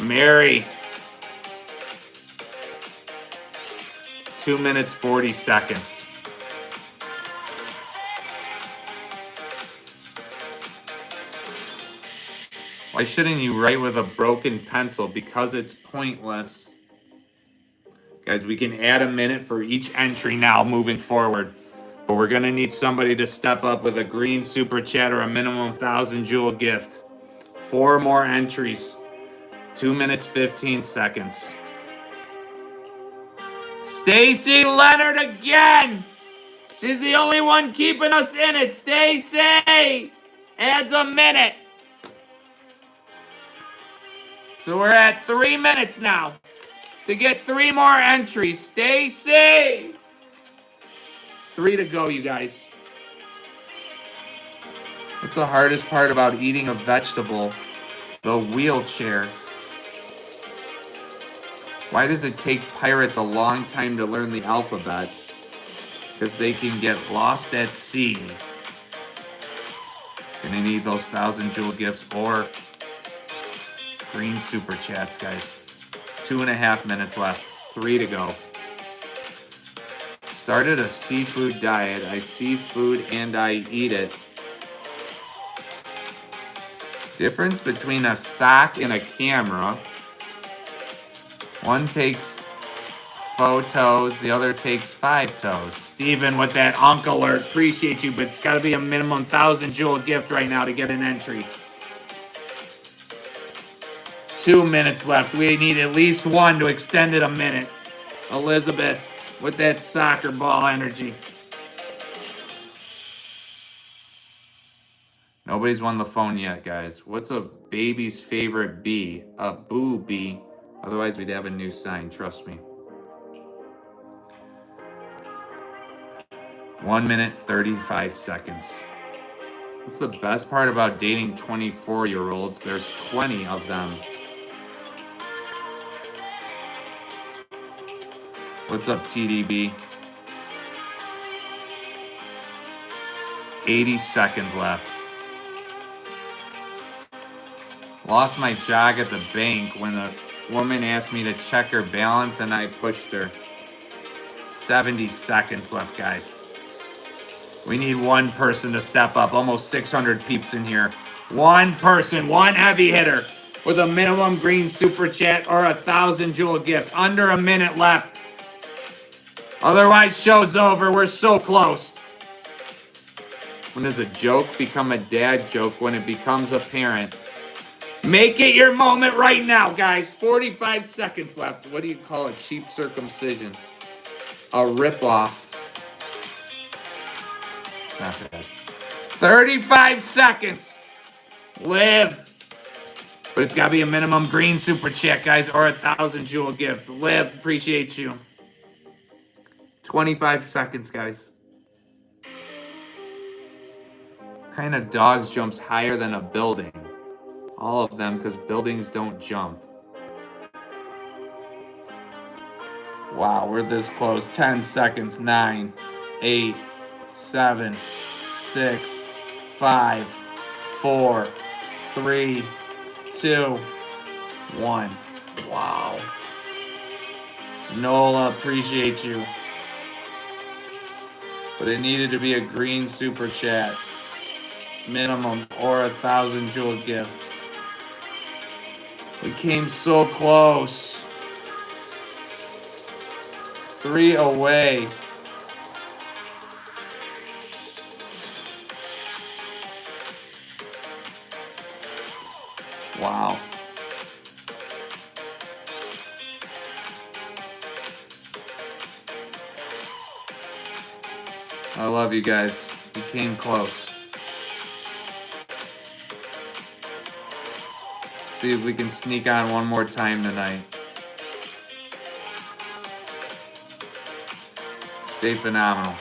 Mary. 2 minutes, 40 seconds. Why shouldn't you write with a broken pencil? Because it's pointless. Guys, we can add a minute for each entry now moving forward. But we're going to need somebody to step up with a green super chat or a minimum 1,000 jewel gift. 4 more entries. 2 minutes, 15 seconds. Stacy Leonard again! She's the only one keeping us in it. Stacy! Adds a minute. So we're at 3 minutes now to get 3 more entries. Stacy! 3 to go, you guys. What's the hardest part about eating a vegetable? The wheelchair. Why does it take pirates a long time to learn the alphabet? Because they can get lost at sea. Gonna need those 1,000 jewel gifts or green super chats, guys. 2.5 minutes left. 3 to go. Started a seafood diet. I see food and I eat it. Difference between a sock and a camera. One takes photos, the other takes 5 toes. Steven with that Unc alert. Appreciate you, but it's got to be a minimum 1,000 jewel gift right now to get an entry. 2 minutes left. We need at least 1 to extend it a minute. Elizabeth with that soccer ball energy. Nobody's won the phone yet, guys. What's a baby's favorite bee? A boo bee. Otherwise, we'd have a new sign. Trust me. 1 minute, 35 seconds. What's the best part about dating 24-year-olds? There's 20 of them. What's up, TDB? 80 seconds left. Lost my jog at the bank when the woman asked me to check her balance and I pushed her. 70 seconds left, guys. We need 1 person to step up. Almost 600 peeps in here. 1 person, 1 heavy hitter with a minimum green super chat or 1,000 jewel gift. Under a minute left. Otherwise, show's over. We're so close. When does a joke become a dad joke? When it becomes apparent. Make it your moment right now, guys. 45 seconds left. What do you call a cheap circumcision? A ripoff. Not bad. 35 seconds. Live. But it's got to be a minimum green super chat, guys, or 1,000 jewel gift. Live. Appreciate you. 25 seconds, guys. What kind of dogs jumps higher than a building? All of them, because buildings don't jump. Wow, we're this close. 10 seconds. 9, 8, 7, 6, 5, 4, 3, 2, 1. Wow. Nola, appreciate you. But it needed to be a green super chat. Minimum, or 1,000 jewel gift. We came so close. 3 away. Wow. I love you guys. We came close. See if we can sneak on one more time tonight. Stay phenomenal.